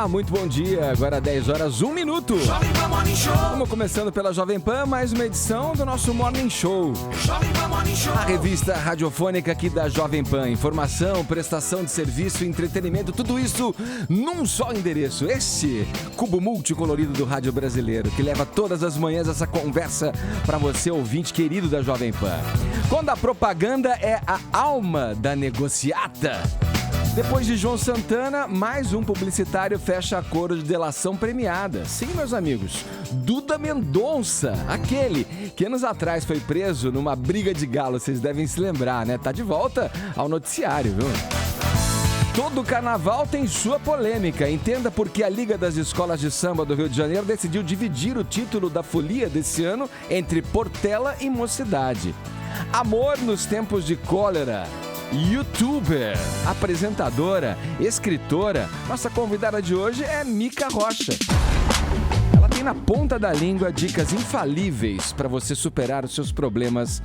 Olá, muito bom dia. Agora 10 horas, 1 minuto. Jovem Pan Morning Show. Estamos começando pela Jovem Pan, mais uma edição do nosso Morning Show. Jovem Pan Morning Show. A revista radiofônica aqui da Jovem Pan. Informação, prestação de serviço, entretenimento, tudo isso num só endereço. Esse cubo multicolorido do rádio brasileiro, que leva todas as manhãs essa conversa para você, ouvinte querido da Jovem Pan. Quando a propaganda é a alma da negociata. Depois de João Santana, mais um publicitário fecha acordo de delação premiada. Sim, meus amigos, Duda Mendonça, aquele que anos atrás foi preso numa briga de galo, vocês devem se lembrar, né? Tá de volta ao noticiário, viu? Todo carnaval tem sua polêmica. Entenda por que a Liga das Escolas de Samba do Rio de Janeiro decidiu dividir o título da folia desse ano entre Portela e Mocidade. Amor nos tempos de cólera. YouTuber, apresentadora, escritora. Nossa convidada de hoje é Mica Rocha. Ela tem na ponta da língua dicas infalíveis para você superar os seus problemas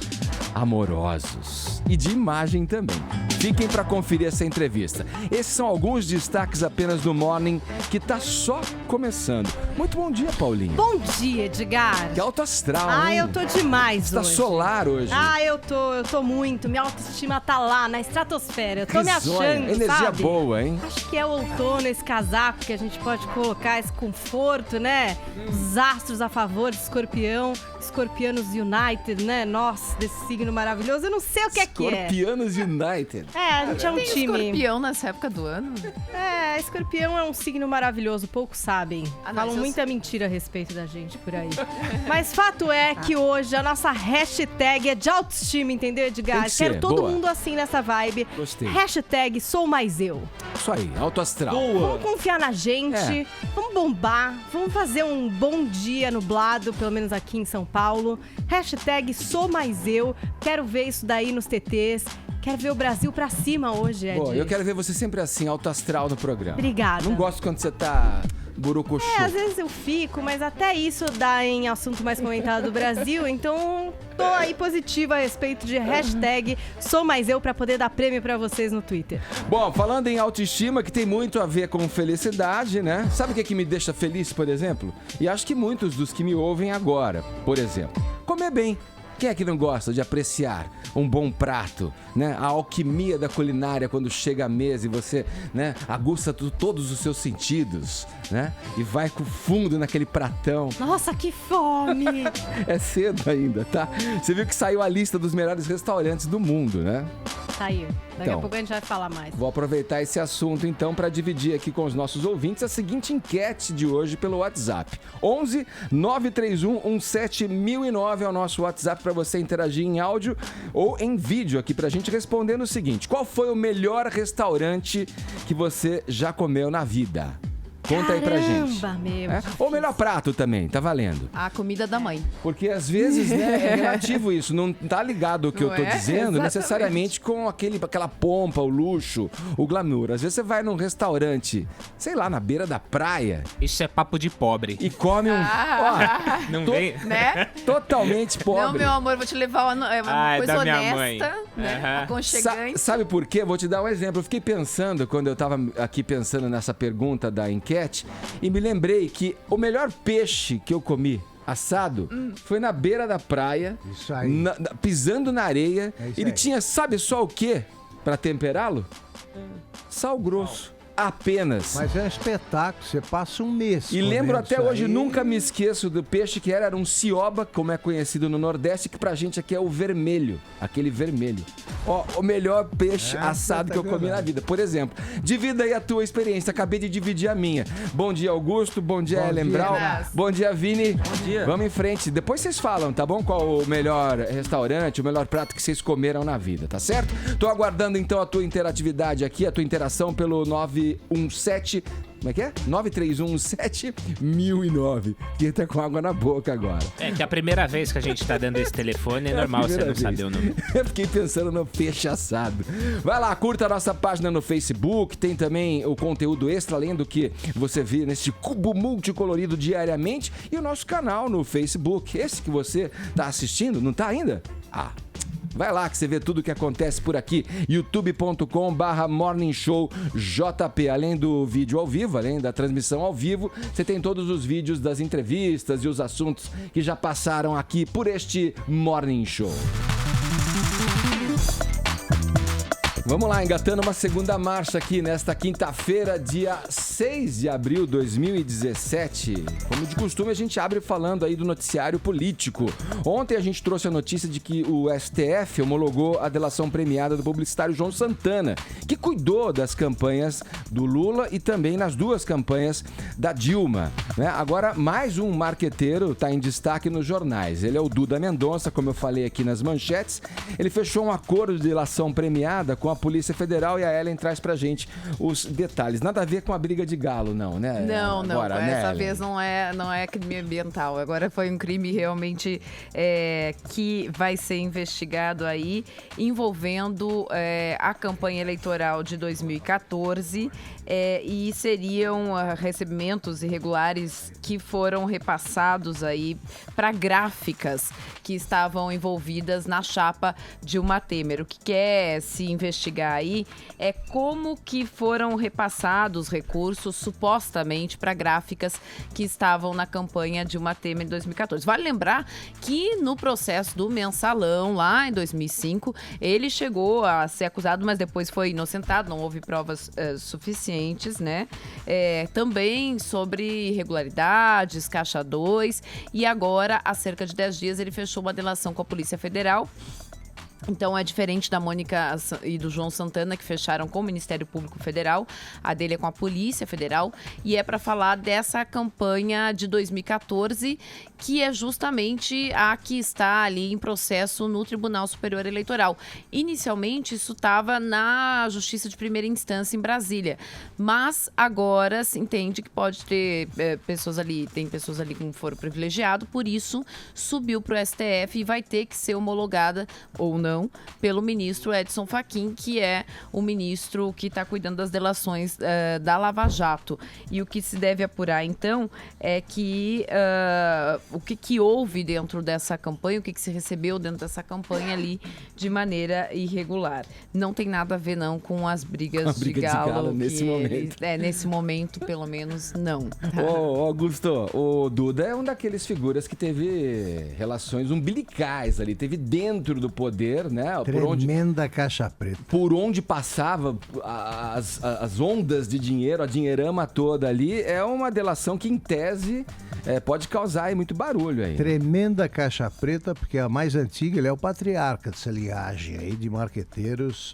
amorosos e de imagem também. Fiquem para conferir essa entrevista. Esses são alguns destaques apenas do Morning, que tá só começando. Muito bom dia, Paulinho. Bom dia, Edgar. Que alto astral, hein? Eu tô demais Você tá hoje. solar hoje. Eu tô muito. Minha autoestima tá lá, na estratosfera. Eu tô me achando, energia sabe? boa, hein? Acho que é o outono, esse casaco que a gente pode colocar, esse conforto, né? Os astros a favor de Escorpião. Escorpianos United, né? Nossa, desse signo maravilhoso. Eu não sei o que é que é. Escorpianos United. A gente é um Tem time. Escorpião nessa época do ano? Escorpião é um signo maravilhoso, poucos sabem. Não, Falam isso eu muita mentira a respeito da gente por aí. Mas fato é que hoje a nossa hashtag é de autoestima, entendeu, Edgar? Tem que ser, Quero todo boa. mundo assim nessa vibe. Gostei. Hashtag sou mais eu. Isso aí, alto astral. Vamos confiar na gente, vamos bombar, vamos fazer um bom dia nublado, pelo menos aqui em São Paulo. Hashtag sou mais eu. Quero ver isso daí nos TTs. Quero ver o Brasil pra cima hoje, Ed. Bom, eu quero ver você sempre assim, alto astral no programa. Obrigada. Não gosto quando você tá burucuchu. Às vezes eu fico, mas até isso dá em assunto mais comentado do Brasil, então tô aí positiva a respeito de hashtag sou mais eu pra poder dar prêmio pra vocês no Twitter. Bom, falando em autoestima, que tem muito a ver com felicidade, né? Sabe o que é que me deixa feliz, por exemplo? E acho que muitos dos que me ouvem agora, por exemplo, comer bem. Quem é que não gosta de apreciar um bom prato, né? A alquimia da culinária quando chega à mesa e você, né, aguça todos os seus sentidos, né? E vai com fundo naquele pratão. Nossa, que fome! É cedo ainda, tá? Você viu que saiu a lista dos melhores restaurantes do mundo, né? Tá aí. Daqui Então, a pouco a gente vai falar mais. Vou aproveitar esse assunto então para dividir aqui com os nossos ouvintes a seguinte enquete de hoje pelo WhatsApp. 11 931 17 1009 é o nosso WhatsApp para você interagir em áudio ou em vídeo aqui pra gente respondendo o seguinte: qual foi o melhor restaurante que você já comeu na vida? Conta aí pra gente. Caramba, meu. Ou melhor prato também, tá valendo. A comida da mãe. Porque às vezes, né, é relativo isso. Não tá ligado o que eu Não tô é? dizendo Exatamente. necessariamente com aquela pompa, o luxo, o glamour. Às vezes você vai num restaurante, sei lá, na beira da praia Isso é papo de pobre. e come um... Não tô- vem? Né? totalmente Não, pobre. meu amor, vou te levar uma Ah, é coisa da minha honesta, mãe. né? Aham. Aconchegante. Sabe por quê? Vou te dar um exemplo. Eu fiquei pensando, quando eu tava aqui pensando nessa pergunta da enquete, e me lembrei que o melhor peixe que eu comi assado foi na beira da praia, Isso aí. pisando na areia. É isso Ele aí. tinha, sabe só o quê pra temperá-lo? Sal grosso. Apenas. Mas é um espetáculo, você passa um mês. E lembro comendo até isso hoje, aí. nunca me esqueço do peixe que era um cioba, como é conhecido no Nordeste, que pra gente aqui é o vermelho, aquele vermelho. Ó, o melhor peixe assado que eu comi na vida. Por exemplo, divida aí a tua experiência, acabei de dividir a minha. Bom dia, Augusto, bom dia, Bom Ellen dia, Brau, Graça. bom dia, Vini. Bom dia. Vamos em frente, depois vocês falam, tá bom? Qual o melhor restaurante, o melhor prato que vocês comeram na vida, tá certo? Tô aguardando então a tua interatividade aqui, a tua interação pelo 917 Como é que é? 931711009. Que tá com água na boca agora. É que a primeira vez que a gente tá dando esse telefone é normal você não saber o número. Eu fiquei pensando no peixe assado. Vai lá, curta a nossa página no Facebook. Tem também o conteúdo extra, além do que você vê nesse cubo multicolorido diariamente. E o nosso canal no Facebook. Esse que você tá assistindo, não tá ainda? Ah, Vai lá que você vê tudo o que acontece por aqui. youtube.com/morningshowjp. Além do vídeo ao vivo, além da transmissão ao vivo, você tem todos os vídeos das entrevistas e os assuntos que já passaram aqui por este Morning Show. Vamos lá, engatando uma segunda marcha aqui nesta quinta-feira, dia 6 de abril de 2017. Como de costume, a gente abre falando aí do noticiário político. Ontem a gente trouxe a notícia de que o STF homologou a delação premiada do publicitário João Santana, que cuidou das campanhas do Lula e também nas duas campanhas da Dilma, né? Agora, mais um marqueteiro está em destaque nos jornais. Ele é o Duda Mendonça, como eu falei aqui nas manchetes. Ele fechou um acordo de delação premiada com a Polícia Federal e a Ellen traz pra gente os detalhes. Nada a ver com a briga de galo, não, né? Não, Agora, essa né, vez não é crime ambiental. Agora foi um crime realmente que vai ser investigado aí, envolvendo a campanha eleitoral de 2014 e seriam recebimentos irregulares que foram repassados aí para gráficas que estavam envolvidas na chapa Dilma Temer. O que quer se investigar aí é como que foram repassados recursos supostamente para gráficas que estavam na campanha Dilma Temer em 2014. Vale lembrar que no processo do mensalão lá em 2005, ele chegou a ser acusado, mas depois foi inocentado, não houve provas suficientes, né? Também sobre irregularidades, Caixa 2, e agora, há cerca de 10 dias, ele fechou uma delação com a Polícia Federal. Então é diferente da Mônica e do João Santana, que fecharam com o Ministério Público Federal. A dele é com a Polícia Federal e é para falar dessa campanha de 2014, que é justamente a que está ali em processo no Tribunal Superior Eleitoral. Inicialmente isso estava na Justiça de Primeira Instância em Brasília, mas agora se entende que pode ter pessoas ali com foro privilegiado, por isso subiu para o STF e vai ter que ser homologada ou não pelo ministro Edson Fachin, que é o ministro que está cuidando das delações da Lava Jato. E o que se deve apurar, então, é que o que houve dentro dessa campanha, o que se recebeu dentro dessa campanha ali de maneira irregular. Não tem nada a ver, não, com as brigas de galo. Nesse momento. Nesse momento, pelo menos, não. Tá? Ô, Augusto, o Duda é um daqueles figuras que teve relações umbilicais ali, teve dentro do poder, né? Tremenda caixa preta. Por onde passava as ondas de dinheiro, a dinheirama toda ali, é uma delação que, em tese, pode causar aí muito barulho aí. Tremenda caixa preta, porque a mais antiga, ele é o patriarca dessa linhagem aí de marqueteiros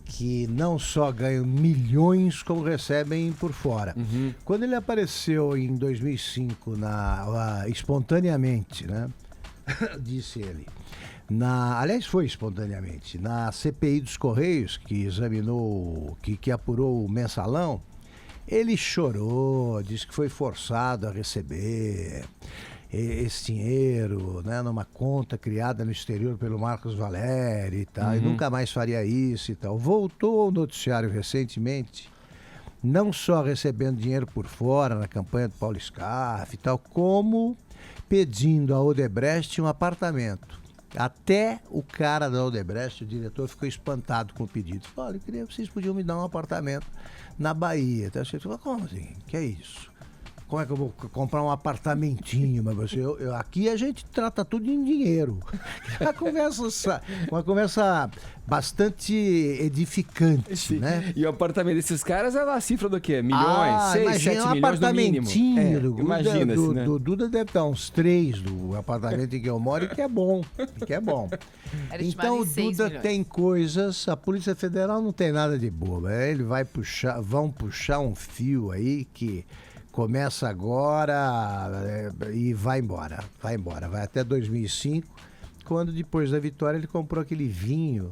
que não só ganham milhões, como recebem por fora. Uhum. Quando ele apareceu em 2005, espontaneamente, né? Disse ele. Aliás, foi espontaneamente. Na CPI dos Correios, que examinou, que apurou o mensalão, ele chorou, disse que foi forçado a receber esse dinheiro, né, numa conta criada no exterior pelo Marcos Valério e tal, e nunca mais faria isso e tal. Voltou ao noticiário recentemente, não só recebendo dinheiro por fora na campanha do Paulo Scaff e tal, como pedindo a Odebrecht um apartamento. Até o cara da Odebrecht, o diretor, ficou espantado com o pedido. Falou, olha, eu queria que vocês podiam me dar um apartamento na Bahia. Então, você falou, como assim? Que é isso? Como é que eu vou comprar um apartamentinho? Mas você, aqui a gente trata tudo em dinheiro. Uma conversa bastante edificante, né? E o apartamento desses caras é a cifra do quê? Milhões? 6, 7 um milhões no mínimo? Imagina, né? do Duda deve estar uns 3 do apartamento em que eu moro, e que é bom. Então o Duda tem coisas, a Polícia Federal não tem nada de boba. Ele vão puxar um fio aí que começa agora e vai embora. Vai até 2005, quando depois da vitória ele comprou aquele vinho,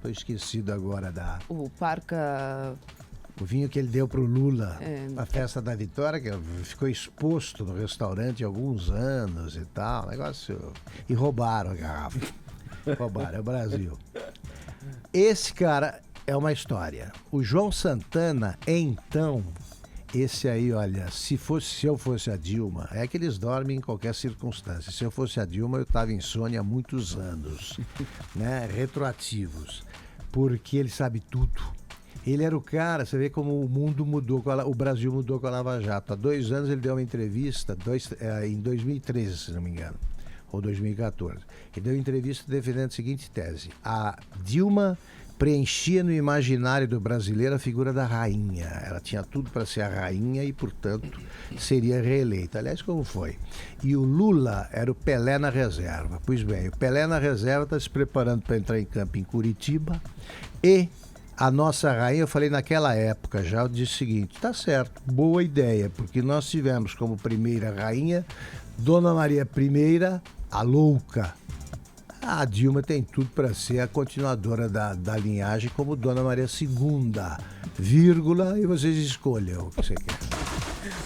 tô esquecido agora O Parca... O vinho que ele deu pro Lula na festa da vitória, que ficou exposto no restaurante há alguns anos e tal, negócio... E roubaram a garrafa. Roubaram, é o Brasil. Esse cara é uma história. O João Santana, então... Esse aí, olha, se eu fosse a Dilma, é que eles dormem em qualquer circunstância. Se eu fosse a Dilma, eu estava em Sônia há muitos anos, né? Retroativos. Porque ele sabe tudo. Ele era o cara, você vê como o mundo mudou, o Brasil mudou com a Lava Jato. Há 2 anos ele deu uma entrevista, em 2013, se não me engano, ou 2014. Ele deu uma entrevista defendendo a seguinte tese: a Dilma preenchia no imaginário do brasileiro a figura da rainha. Ela tinha tudo para ser a rainha e, portanto, seria reeleita. Aliás, como foi? E o Lula era o Pelé na reserva. Pois bem, o Pelé na reserva está se preparando para entrar em campo em Curitiba e a nossa rainha, eu falei naquela época já, eu disse o seguinte: tá certo, boa ideia, porque nós tivemos como primeira rainha Dona Maria I, a louca. A Dilma tem tudo para ser a continuadora da linhagem como Dona Maria II, vírgula, e vocês escolham o que você quer.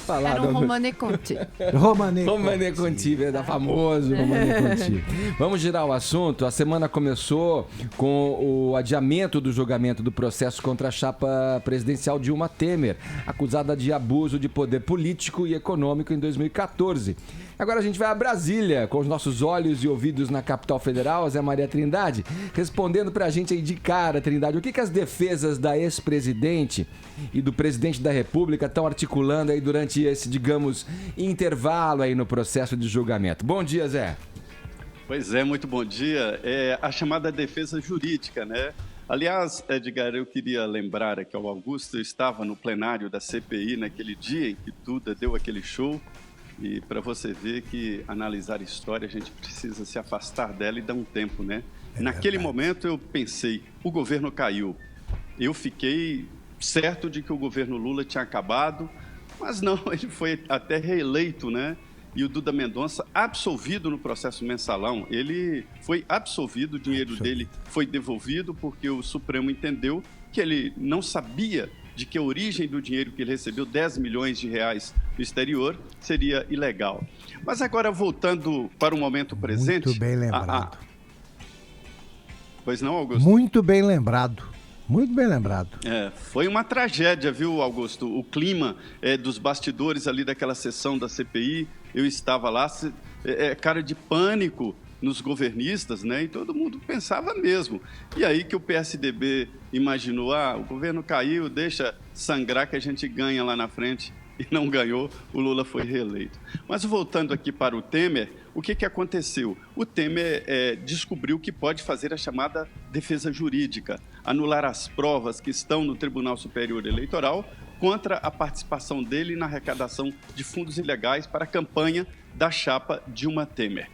Era um Romane Conti. Romane Conti, da famoso Romane Conti. Vamos girar o assunto. A semana começou com o adiamento do julgamento do processo contra a chapa presidencial Dilma Temer, acusada de abuso de poder político e econômico em 2014. Agora a gente vai a Brasília, com os nossos olhos e ouvidos na capital federal, Zé Maria Trindade, respondendo pra gente aí de cara, Trindade, o que as defesas da ex-presidente e do presidente da República estão articulando aí durante esse, digamos, intervalo aí no processo de julgamento. Bom dia, Zé. Pois é, muito bom dia. É a chamada defesa jurídica, né? Aliás, Edgar, eu queria lembrar aqui ao Augusto, eu estava no plenário da CPI naquele dia em que Duda deu aquele show. E para você ver que analisar história, a gente precisa se afastar dela e dar um tempo, né? Naquele momento eu pensei, o governo caiu. Eu fiquei certo de que o governo Lula tinha acabado, mas não, ele foi até reeleito, né? E o Duda Mendonça, absolvido no processo mensalão, ele foi absolvido, o dinheiro dele foi devolvido porque o Supremo entendeu que ele não sabia de que a origem do dinheiro que ele recebeu, 10 milhões de reais no exterior, seria ilegal. Mas agora, voltando para o momento presente... Muito bem lembrado. Pois não, Augusto? Muito bem lembrado. Muito bem lembrado. Foi uma tragédia, viu, Augusto? O clima dos bastidores ali daquela sessão da CPI, eu estava lá, cara de pânico nos governistas, né? E todo mundo pensava mesmo. E aí que o PSDB imaginou, o governo caiu, deixa sangrar que a gente ganha lá na frente. E não ganhou, o Lula foi reeleito. Mas voltando aqui para o Temer, o que aconteceu? O Temer descobriu que pode fazer a chamada defesa jurídica, anular as provas que estão no Tribunal Superior Eleitoral contra a participação dele na arrecadação de fundos ilegais para a campanha da chapa Dilma Temer.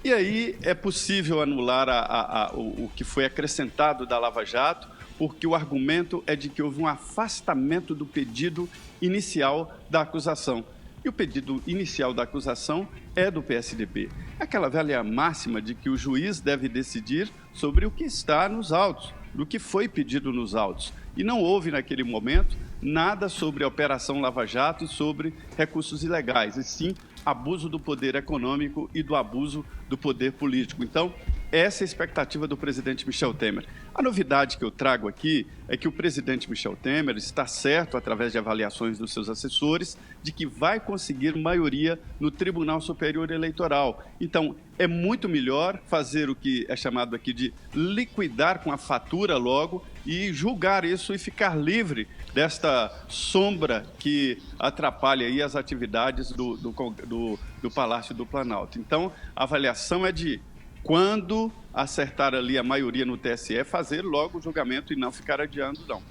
E aí é possível anular o que foi acrescentado da Lava Jato, porque o argumento é de que houve um afastamento do pedido inicial da acusação. E o pedido inicial da acusação é do PSDB. Aquela velha máxima de que o juiz deve decidir sobre o que está nos autos, do que foi pedido nos autos. E não houve, naquele momento, nada sobre a Operação Lava Jato e sobre recursos ilegais, e sim abuso do poder econômico e do abuso do poder político. Então, essa é a expectativa do presidente Michel Temer. A novidade que eu trago aqui é que o presidente Michel Temer está certo, através de avaliações dos seus assessores, de que vai conseguir maioria no Tribunal Superior Eleitoral. Então, é muito melhor fazer o que é chamado aqui de liquidar com a fatura logo e julgar isso e ficar livre desta sombra que atrapalha aí as atividades do Palácio do Planalto. Então, a avaliação é de quando acertar ali a maioria no TSE, fazer logo o julgamento e não ficar adiando, não.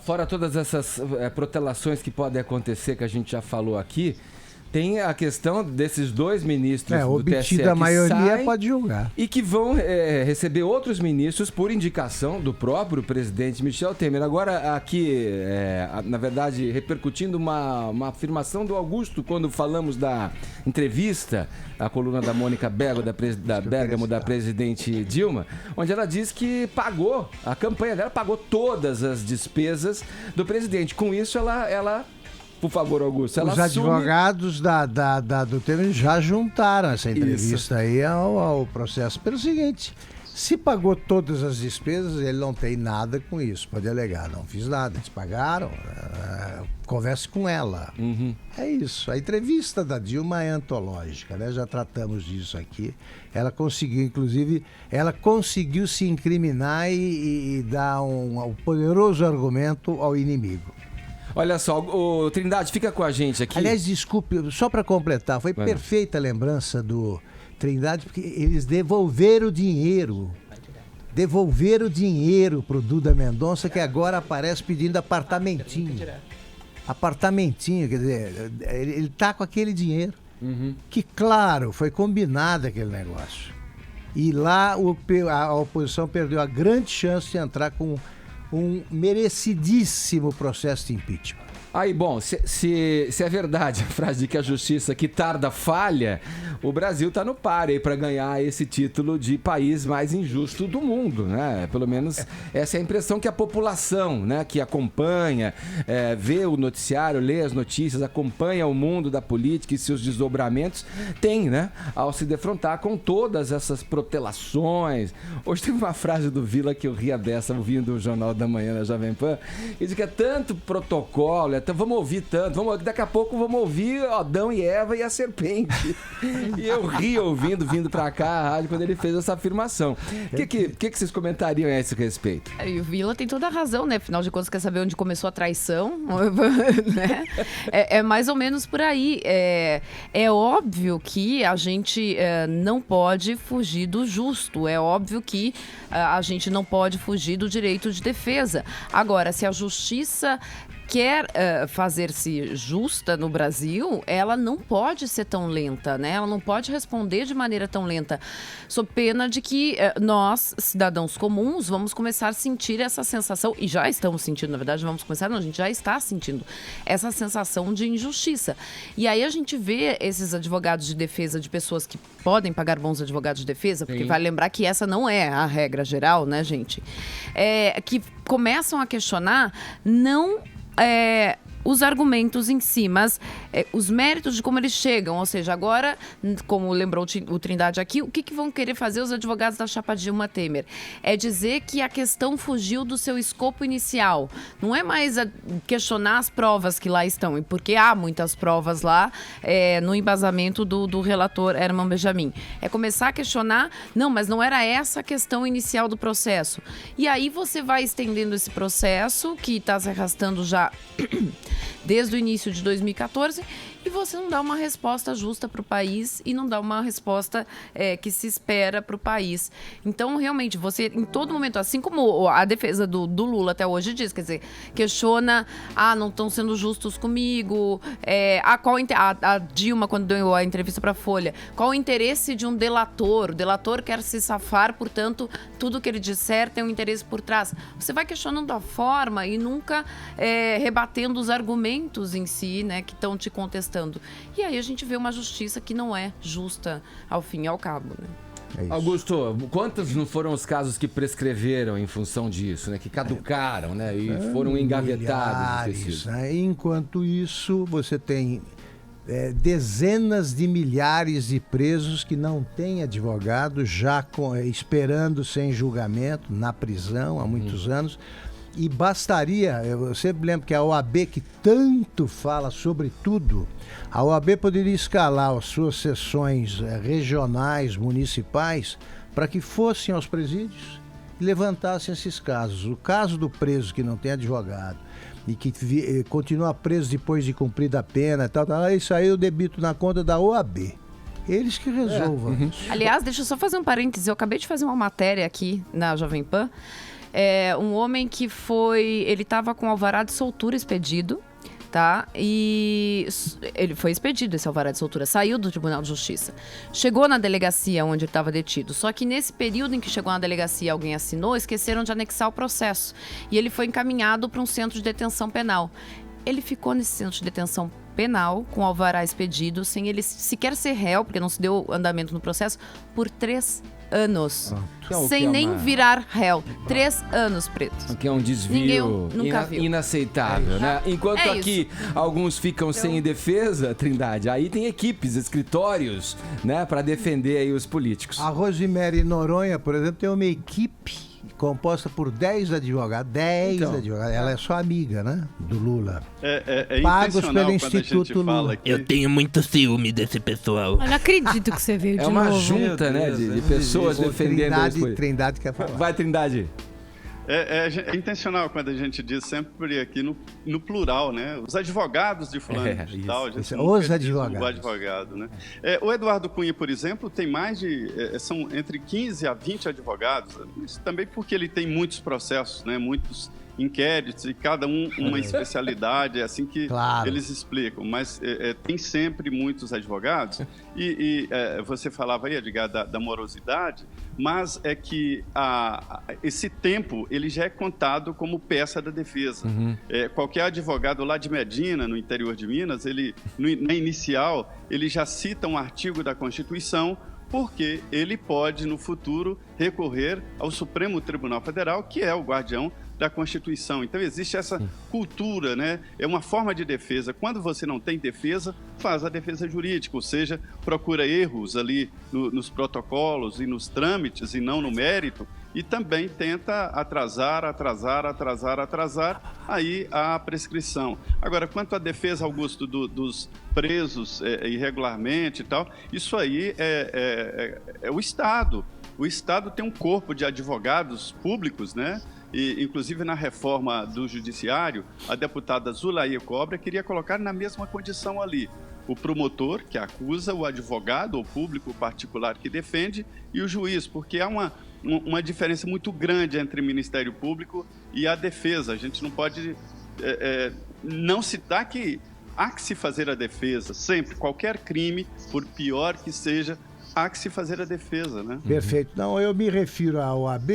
Fora todas essas protelações que podem acontecer, que a gente já falou aqui, tem a questão desses 2 ministros do TSE obtida a maioria, saem pode julgar. e que vão receber outros ministros por indicação do próprio presidente Michel Temer. Agora, aqui, na verdade, repercutindo uma afirmação do Augusto, quando falamos da entrevista, a coluna da Mônica Bergamo, da presidente Dilma, onde ela diz que pagou, a campanha dela pagou todas as despesas do presidente. Com isso, ela por favor, Augusto, os advogados do Temer já juntaram essa entrevista aí ao processo. Pelo seguinte, Se pagou todas as despesas, ele não tem nada com isso. Pode alegar, não fiz nada. Eles pagaram, converse com ela. É isso. A entrevista da Dilma é antológica, né? Já tratamos disso aqui. Ela conseguiu, inclusive, se incriminar e dar um poderoso argumento ao inimigo. Olha só, o Trindade, fica com a gente aqui. Aliás, desculpe, só para completar, foi perfeita a lembrança do Trindade, porque eles devolveram o dinheiro. Devolveram o dinheiro pro Duda Mendonça, que agora aparece pedindo apartamentinho. Apartamentinho, quer dizer, ele tá com aquele dinheiro. Que, claro, foi combinado aquele negócio. E lá a oposição perdeu a grande chance de entrar com um merecidíssimo processo de impeachment. Aí, bom, se é verdade a frase de que a justiça que tarda falha, o Brasil tá no páreo aí para ganhar esse título de país mais injusto do mundo, né? Pelo menos essa é a impressão que a população, né, que acompanha, vê o noticiário, lê as notícias, acompanha o mundo da política e seus desdobramentos, tem, né? Ao se defrontar com todas essas protelações. Hoje teve uma frase do Vila que eu ria dessa, ouvindo o Jornal da Manhã na Jovem Pan, e diz que é tanto protocolo, então vamos ouvir tanto, daqui a pouco vamos ouvir Adão e Eva e a serpente. E eu ri vindo pra cá a rádio quando ele fez essa afirmação. O que vocês comentariam a esse respeito? E o Vila tem toda a razão, né? Afinal de contas, quer saber onde começou a traição? Né? É mais ou menos por aí. É óbvio que a gente não pode fugir do justo. É óbvio que a gente não pode fugir do direito de defesa. Agora, se a justiça quer fazer-se justa no Brasil, ela não pode ser tão lenta, né? Ela não pode responder de maneira tão lenta, sob pena de que nós, cidadãos comuns, vamos começar a sentir essa sensação, e já estamos sentindo, na verdade, a gente já está sentindo essa sensação de injustiça. E aí a gente vê esses advogados de defesa de pessoas que podem pagar bons advogados de defesa, porque vale lembrar que essa não é a regra geral, né, gente? Que começam a questionar não os argumentos em si, mas os méritos de como eles chegam. Ou seja, agora, como lembrou o Trindade aqui, o que vão querer fazer os advogados da chapa Dilma Temer? É dizer que a questão fugiu do seu escopo inicial. Não é mais questionar as provas que lá estão, e porque há muitas provas lá no embasamento do relator Herman Benjamin. É começar a questionar, não, mas não era essa a questão inicial do processo. E aí você vai estendendo esse processo, que está se arrastando já desde o início de 2014, e você não dá uma resposta justa para o país e não dá uma resposta que se espera para o país. Então, realmente, você, em todo momento, assim como a defesa do Lula até hoje diz, quer dizer, questiona, não estão sendo justos comigo, a Dilma, quando deu a entrevista para a Folha, qual o interesse de um delator? O delator quer se safar, portanto, tudo que ele disser tem um interesse por trás. Você vai questionando a forma e nunca rebatendo os argumentos em si, né, que estão te contestando. E aí a gente vê uma justiça que não é justa ao fim e ao cabo, né? Augusto, quantos não foram os casos que prescreveram em função disso, né? Que caducaram, né? E foram engavetados. Milhares, né? Enquanto isso, você tem dezenas de milhares de presos que não têm advogado, já esperando sem julgamento, na prisão há muitos anos. E bastaria, eu sempre lembro que a OAB, que tanto fala sobre tudo, a OAB poderia escalar as suas sessões regionais, municipais, para que fossem aos presídios e levantassem esses casos. O caso do preso que não tem advogado e que continua preso depois de cumprida a pena, isso aí eu debito na conta da OAB. Eles que resolvam. Aliás, deixa eu só fazer um parêntese. Eu acabei de fazer uma matéria aqui na Jovem Pan. Um homem que ele estava com alvará de soltura expedido, tá? E ele foi expedido, esse alvará de soltura, saiu do Tribunal de Justiça, chegou na delegacia onde ele estava detido, só que nesse período em que chegou na delegacia, alguém assinou, esqueceram de anexar o processo, e ele foi encaminhado para um centro de detenção penal. Ele ficou nesse centro de detenção penal, com alvará expedido, sem ele sequer ser réu, porque não se deu andamento no processo, por 3 anos. Que é o sem que é nem uma- virar réu. 3 anos pretos. Que é um desvio Nunca viu. inaceitável, né? Enquanto É aqui alguns ficam sem defesa, Trindade, aí tem equipes, escritórios, né, para defender aí os políticos. A Rosemary Noronha, por exemplo, tem uma equipe composta por 10 advogados. 10 Então. advogados. Ela é só amiga, né? Do Lula. É Pagos intencional pelo quando Instituto a gente fala Lula. que... Eu tenho muito ciúme desse pessoal. Eu não acredito que você veio É de uma novo. junta, né, de pessoas Ô, defendendo os políticos. Trindade quer falar. Vai, Trindade. É intencional quando a gente diz sempre aqui no plural, né? Os advogados de fulano de tal. A gente Isso, nunca os diz advogados. O advogado, né? O Eduardo Cunha, por exemplo, tem mais de... são entre 15 a 20 advogados. Isso também porque ele tem muitos processos, né? Muitos inquéritos e cada um uma especialidade, é assim que Claro. eles explicam. Mas tem sempre muitos advogados e você falava aí, Edgar, da morosidade, mas é que esse tempo ele já é contado como peça da defesa. Qualquer advogado lá de Medina, no interior de Minas, na inicial, ele já cita um artigo da Constituição porque ele pode, no futuro, recorrer ao Supremo Tribunal Federal, que é o guardião da Constituição. Então, existe essa cultura, né? É uma forma de defesa. Quando você não tem defesa, faz a defesa jurídica, ou seja, procura erros ali nos protocolos e nos trâmites e não no mérito, e também tenta atrasar aí a prescrição. Agora, quanto à defesa, Augusto, dos presos irregularmente e tal, isso aí é o Estado. O Estado tem um corpo de advogados públicos, né? E, inclusive, na reforma do Judiciário, a deputada Zulaia Cobra queria colocar na mesma condição ali o promotor, que acusa, o advogado, o público particular que defende, e o juiz, porque há uma diferença muito grande entre o Ministério Público e a defesa. A gente não pode não citar que há que se fazer a defesa, sempre, qualquer crime, por pior que seja, há que se fazer a defesa, né? Perfeito. Não, eu me refiro à OAB,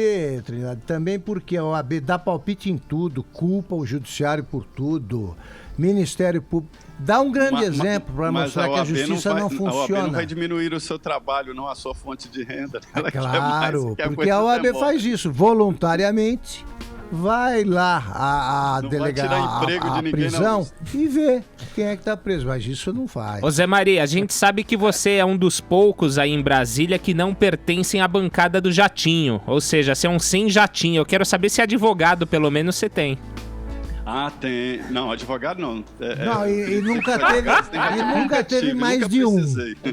Trindade, também porque a OAB dá palpite em tudo, culpa o judiciário por tudo, Ministério Público. Dá um grande exemplo para mostrar que a justiça não A OAB não funciona. vai diminuir o seu trabalho, não a sua fonte de renda. Ela quer Claro, mais, quer porque a coisa OAB demora. faz isso voluntariamente. Vai lá a Não vai delegar tirar emprego de a ninguém, prisão não. e vê quem é que tá preso. Mas isso não faz. Ô Zé Maria, a gente sabe que você é um dos poucos aí em Brasília que não pertencem à bancada do Jatinho. Ou seja, você é um sem jatinho. Eu quero saber se advogado, pelo menos, você tem. Ah, tem. Não, advogado não. Não, e nunca teve mais de um. Quem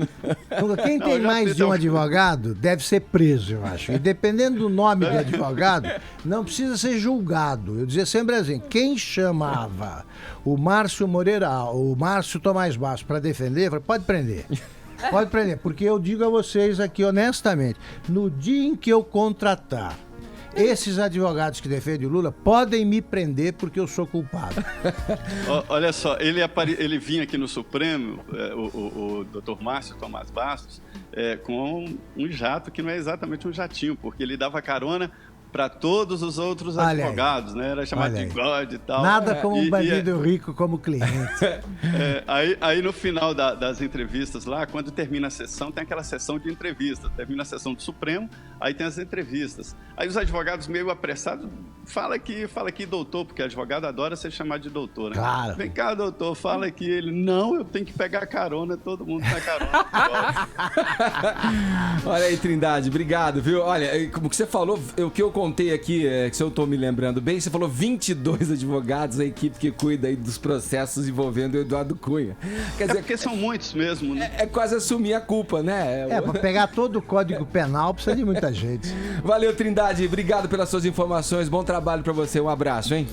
Não, tem eu já mais fiz de um algum. advogado deve ser preso, eu acho. E dependendo do nome do advogado, não precisa ser julgado. Eu dizia sempre assim, quem chamava o Márcio Moreira, o Márcio Tomás Bastos para defender, eu falei, pode prender. Pode prender, porque eu digo a vocês aqui honestamente, no dia em que eu contratar esses advogados que defendem o Lula podem me prender porque eu sou culpado. Olha só, ele vinha aqui no Supremo, o doutor Márcio Tomás Bastos, com um jato que não é exatamente um jatinho, porque ele dava carona para todos os outros Olha aí. advogados, né? Era chamado Olha de aí. God e tal. Nada como um bandido rico como cliente. Aí no final das entrevistas lá, quando termina a sessão, tem aquela sessão de entrevista. Termina a sessão do Supremo, aí tem as entrevistas. Aí os advogados meio apressados, fala aqui, doutor, porque advogado adora ser chamado de doutor, né? Claro. Vem cá, doutor, fala aqui. Ele, não, eu tenho que pegar carona, todo mundo tá carona. Olha aí, Trindade, obrigado, viu? Olha, como que você falou, o que eu contei aqui, que se eu tô me lembrando bem, você falou 22 advogados, a equipe que cuida aí dos processos envolvendo o Eduardo Cunha. Quer dizer, Porque são muitos mesmo, né? é quase assumir a culpa, né? Pra pegar todo o Código Penal precisa de muita gente. Valeu, Trindade, obrigado pelas suas informações, bom trabalho pra você, um abraço, hein?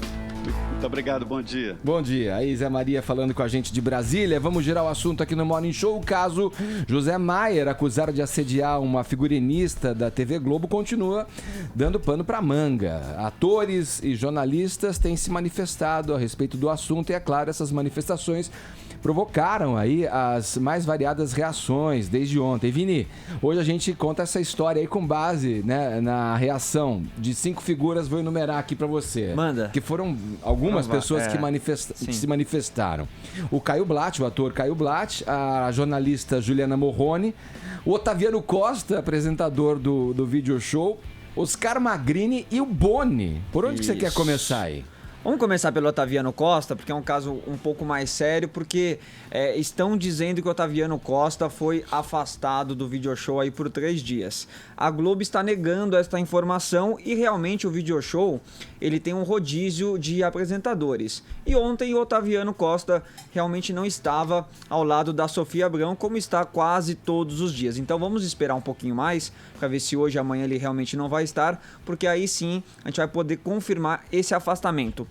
Muito obrigado, bom dia. Bom dia, aí Zé Maria falando com a gente de Brasília. Vamos girar o assunto aqui no Morning Show. O caso José Maier, acusado de assediar uma figurinista da TV Globo, continua dando pano pra manga. Atores e jornalistas têm se manifestado a respeito do assunto e, é claro, essas manifestações provocaram aí as mais variadas reações desde ontem. Vini, hoje a gente conta essa história aí com base, né, na reação de 5 figuras, vou enumerar aqui pra você. Manda. Que foram algumas pessoas que se manifestaram. O Caio Blatt, o ator Caio Blatt, a jornalista Juliana Morrone, o Otaviano Costa, apresentador do Video Show, Oscar Magrini e o Boni. Por onde que você quer começar aí? Vamos começar pelo Otaviano Costa, porque é um caso um pouco mais sério, porque estão dizendo que o Otaviano Costa foi afastado do Video Show aí por 3 dias. A Globo está negando esta informação e realmente o Video Show, ele tem um rodízio de apresentadores. E ontem o Otaviano Costa realmente não estava ao lado da Sofia Abrão, como está quase todos os dias. Então vamos esperar um pouquinho mais para ver se hoje e amanhã ele realmente não vai estar, porque aí sim a gente vai poder confirmar esse afastamento.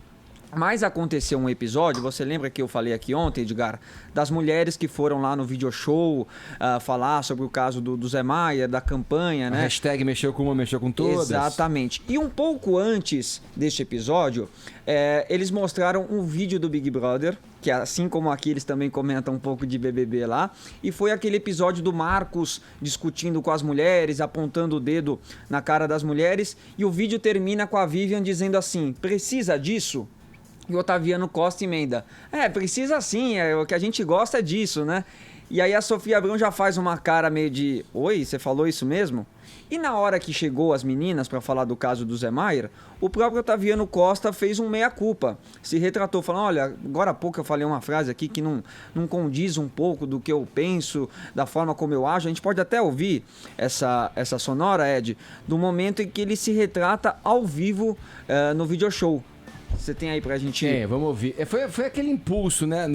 Mas aconteceu um episódio, você lembra que eu falei aqui ontem, Edgar, das mulheres que foram lá no Video Show falar sobre o caso do Zé Maier, da campanha, né? A hashtag mexeu com uma, mexeu com todas. Exatamente. E um pouco antes deste episódio, eles mostraram um vídeo do Big Brother, que assim como aqui eles também comentam um pouco de BBB lá, e foi aquele episódio do Marcos discutindo com as mulheres, apontando o dedo na cara das mulheres, e o vídeo termina com a Vivian dizendo assim, precisa disso? E o Otaviano Costa emenda, precisa sim, o que a gente gosta é disso, né? E aí a Sofia Abrão já faz uma cara meio de, oi, você falou isso mesmo? E na hora que chegou as meninas para falar do caso do Zé Maier, o próprio Otaviano Costa fez um meia-culpa, se retratou, falando, olha, agora há pouco eu falei uma frase aqui que não condiz um pouco do que eu penso, da forma como eu ajo. A gente pode até ouvir essa sonora, Ed, do momento em que ele se retrata ao vivo no Video Show. Você tem aí pra gente... vamos ouvir. Foi aquele impulso, né?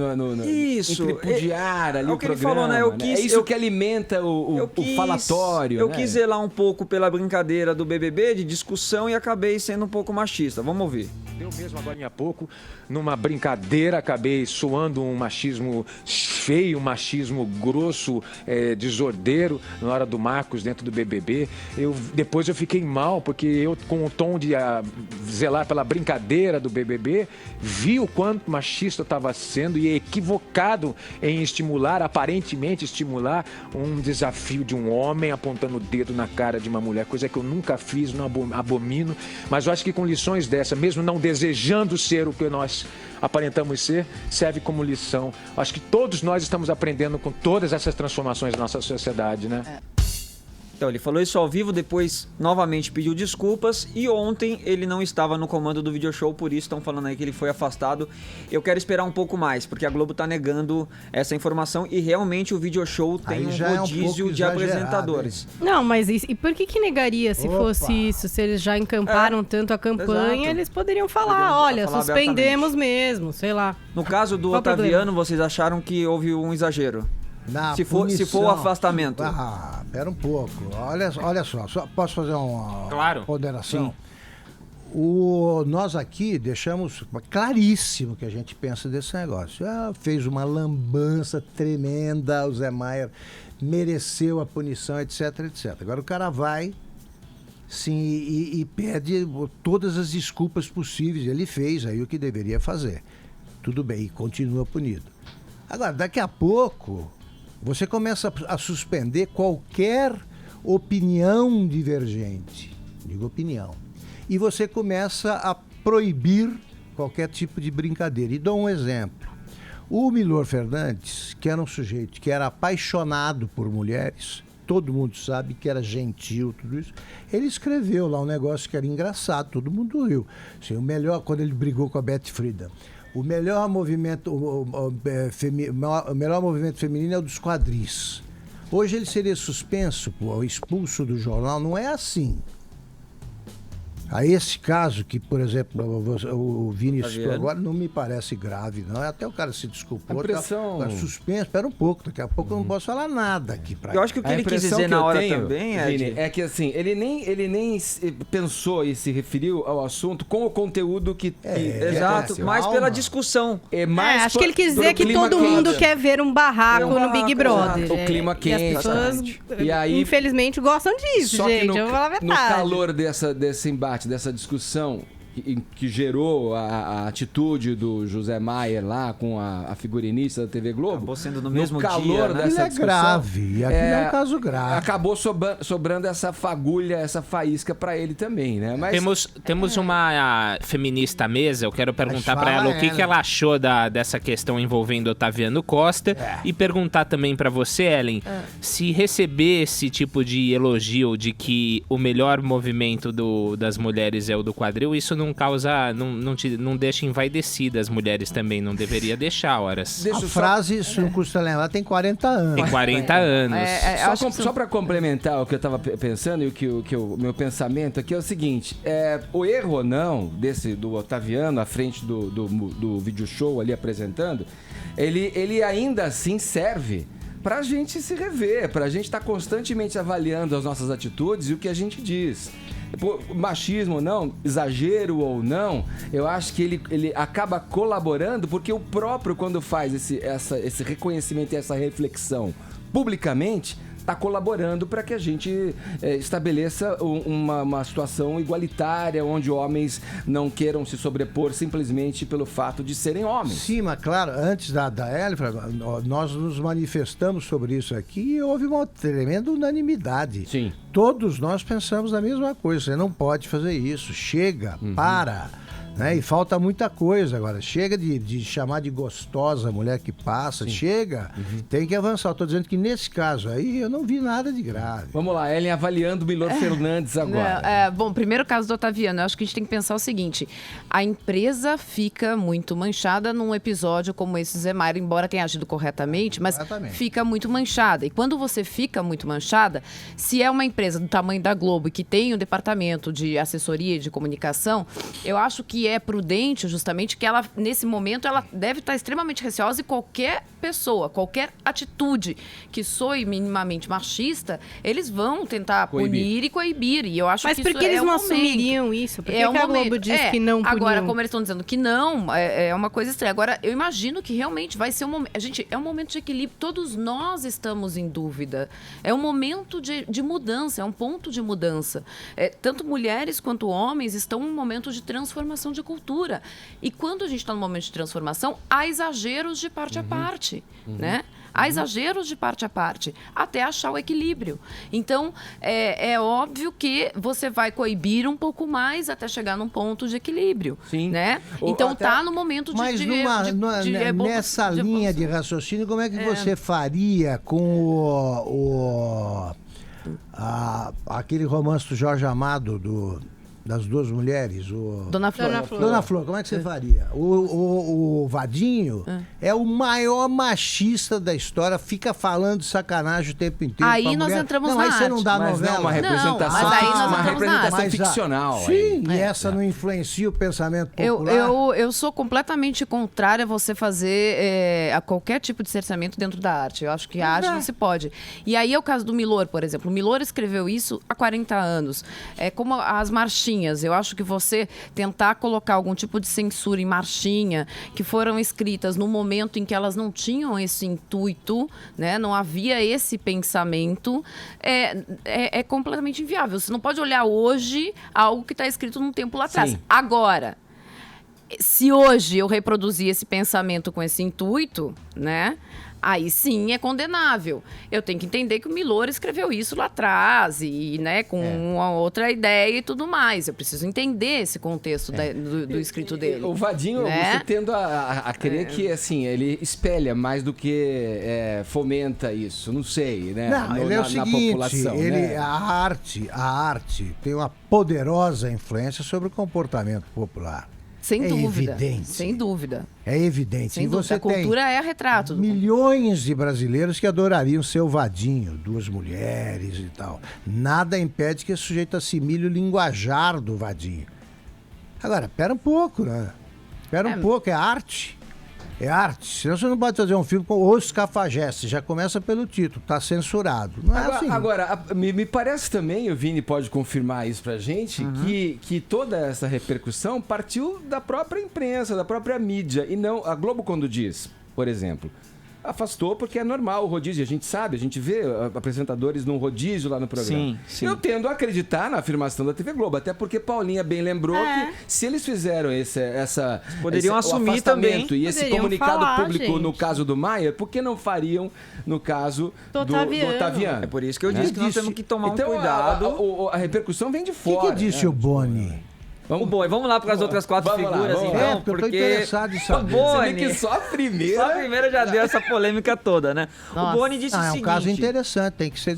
Isso. Em tripudiar ali o que programa. ele falou, né? É isso que alimenta o falatório, Eu né? quis zelar um pouco pela brincadeira do BBB, de discussão, e acabei sendo um pouco machista. Vamos ouvir. Eu mesmo, agora há pouco, numa brincadeira, acabei soando um machismo feio, um machismo grosso, desordeiro, na hora do Marcos dentro do BBB. Depois eu fiquei mal, porque eu, com o tom de zelar pela brincadeira do BBB, vi o quanto machista eu estava sendo e equivocado em aparentemente estimular um desafio de um homem apontando o dedo na cara de uma mulher, coisa que eu nunca fiz, não abomino, mas eu acho que com lições dessa, mesmo não desejando ser o que nós aparentamos ser, serve como lição. Acho que todos nós estamos aprendendo com todas essas transformações da nossa sociedade, né? Então, ele falou isso ao vivo, depois novamente pediu desculpas e ontem ele não estava no comando do Video Show, por isso estão falando aí que ele foi afastado. Eu quero esperar um pouco mais, porque a Globo está negando essa informação e realmente o Video Show tem um rodízio de apresentadores. Hein? Não, mas e por que negaria se fosse isso? Se eles já encamparam tanto a campanha, exato. Eles poderiam falar, olha, suspendemos mesmo, sei lá. No caso do Qual Otaviano, vocês acharam que houve um exagero? Se for o afastamento. Pera um pouco. Olha só posso fazer uma ponderação? Nós aqui deixamos claríssimo que a gente pensa desse negócio. Fez uma lambança tremenda, o Zé Maier mereceu a punição, etc, etc. Agora o cara vai, sim, e pede todas as desculpas possíveis. Ele fez aí o que deveria fazer. Tudo bem, e continua punido. Agora, daqui a pouco... Você começa a suspender qualquer opinião divergente, digo opinião, e você começa a proibir qualquer tipo de brincadeira. E dou um exemplo. O Milor Fernandes, que era um sujeito que era apaixonado por mulheres, todo mundo sabe que era gentil, tudo isso, ele escreveu lá um negócio que era engraçado, todo mundo riu. Assim, o melhor, quando ele brigou com a Beth Friedan. O melhor movimento feminino é o dos quadris. Hoje ele seria suspenso, expulso do jornal. Não é assim. A esse caso que, por exemplo, o Vini citou agora, não me parece grave, não. Até o cara se desculpou, tá suspenso. Espera um pouco, daqui a pouco eu não posso falar nada aqui. Eu acho que o que ele quis dizer na hora também, Vini, é que assim, ele nem pensou e se referiu ao assunto com o conteúdo que exato, mas pela discussão. Acho que ele quis dizer que todo mundo quer ver um barraco no Big Brother. O clima quente. E as pessoas, infelizmente, gostam disso, gente. Eu vou falar a verdade. No calor desse embate, dessa discussão, que gerou a atitude do José Maier lá com a figurinista da TV Globo. Acabou sendo no mesmo calor dia, né? dessa Aquilo é discussão, grave, aquilo é um caso grave. Acabou sobrando essa fagulha, essa faísca pra ele também, né? Mas Temos uma feminista à mesa, eu quero perguntar Mas pra ela fala o que ela. que ela achou dessa questão envolvendo Otaviano Costa e perguntar também pra você, Ellen, se receber esse tipo de elogio de que o melhor movimento das mulheres é o do quadril, isso não causa, não deixa envaidecida as mulheres também, não deveria deixar, horas. A frase, se não custa lembrar, tem 40 anos. Tem 40 anos. Só para complementar o que eu estava pensando e o meu pensamento aqui é o seguinte: o erro ou não do Otaviano à frente do vídeo show ali apresentando, ele ainda assim serve pra gente se rever, pra gente estar constantemente avaliando as nossas atitudes e o que a gente diz. Machismo ou não, exagero ou não, eu acho que ele acaba colaborando porque o próprio, quando faz esse reconhecimento e essa reflexão publicamente, está colaborando para que a gente estabeleça uma situação igualitária, onde homens não queiram se sobrepor simplesmente pelo fato de serem homens. Sim, mas claro, antes da Ellen, nós nos manifestamos sobre isso aqui e houve uma tremenda unanimidade. Sim. Todos nós pensamos a mesma coisa, você não pode fazer isso, chega, para. Né? E falta muita coisa agora. Chega de chamar de gostosa a mulher que passa. Chega. Tem que avançar. Estou dizendo que nesse caso aí eu não vi nada de grave. Vamos lá, Ellen avaliando o Milor Fernandes agora. Bom, primeiro caso do Otaviano, eu acho que a gente tem que pensar o seguinte: a empresa fica muito manchada num episódio como esse Zé Maier, embora tenha agido corretamente, mas fica muito manchada. E quando você fica muito manchada, se é uma empresa do tamanho da Globo e que tem um departamento de assessoria e de comunicação, eu acho que é prudente justamente que ela, nesse momento, ela deve estar extremamente receosa e qualquer pessoa, qualquer atitude que soe minimamente machista, eles vão tentar punir e coibir. E eu acho Mas que por isso que eles é o não momento. assumiriam isso? Por que, É o que a Globo momento. diz que não puniam? Agora, como eles estão dizendo que não, é uma coisa estranha. Agora, eu imagino que realmente vai ser um momento... Gente, é um momento de equilíbrio. Todos nós estamos em dúvida. É um momento de mudança, é um ponto de mudança. Tanto mulheres quanto homens estão em um momento de transformação de cultura. E quando a gente está num momento de transformação, há exageros de parte a parte, né? Há exageros de parte a parte, até achar o equilíbrio. Então, é óbvio que você vai coibir um pouco mais até chegar num ponto de equilíbrio, né? Então, está no momento de... Mas nessa linha de raciocínio, como é que você faria com aquele romance do Jorge Amado, das duas mulheres, Dona Flor. Dona Flor, como é que você faria? O Vadinho é o maior machista da história, fica falando de sacanagem o tempo inteiro. Aí nós entramos na aí arte. você não dá Mas novela. não, uma representação, mas aí nós uma entramos na representação arte. ficcional. Sim, e essa não influencia o pensamento popular. Eu sou completamente contrária a você fazer a qualquer tipo de cerceamento dentro da arte. Eu acho que a arte não se pode. E aí é o caso do Milor, por exemplo. O Milor escreveu isso há 40 anos. É como as marchinhas. Eu acho que você tentar colocar algum tipo de censura em marchinha, que foram escritas no momento em que elas não tinham esse intuito, né? Não havia esse pensamento, é completamente inviável. Você não pode olhar hoje algo que está escrito num tempo lá atrás. Sim. Agora, se hoje eu reproduzir esse pensamento com esse intuito, né? Aí sim é condenável. Eu tenho que entender que o Milor escreveu isso lá atrás e, né, com uma outra ideia e tudo mais. Eu preciso entender esse contexto do escrito dele. O Vadinho, né? você tendo a crer que, assim, ele espelha mais do que fomenta isso. Não sei, né? Não, ele é o seguinte, população, né? a arte tem uma poderosa influência sobre o comportamento popular. Sem dúvida. Evidente. Sem dúvida. É evidente. Sem e dúvida. você A cultura é retrato. milhões de brasileiros que adorariam ser o Vadinho, duas mulheres e tal. Nada impede que esse sujeito assimile o linguajar do Vadinho. Agora, pera um pouco, né? Pera um pouco, é arte. É arte. Senão você não pode fazer um filme com Os Cafajestes. Já começa pelo título, tá censurado. Não é assim. Agora, me parece também, o Vini pode confirmar isso pra gente, que toda essa repercussão partiu da própria imprensa, da própria mídia. E não, a Globo quando diz, por exemplo, afastou porque é normal o rodízio. A gente sabe, a gente vê apresentadores num rodízio lá no programa. Sim. Eu tendo a acreditar na afirmação da TV Globo, até porque Paulinha bem lembrou que se eles fizeram poderiam assumir o afastamento também. e esse Poderiam comunicado falar, público gente. no caso do Maier, por que não fariam no caso do Otaviano? É por isso que eu disse que nós temos que tomar um cuidado. A repercussão vem de O fora. que disse o Boni? Vamos lá para as outras 4 Vamos lá, figuras, vamos então, lá. Porque eu tô interessado em saber. O Você Boni, vê que só a primeira... só a primeira já deu essa polêmica toda, né? Nossa. O Boni disse o É um seguinte... caso interessante, tem que ser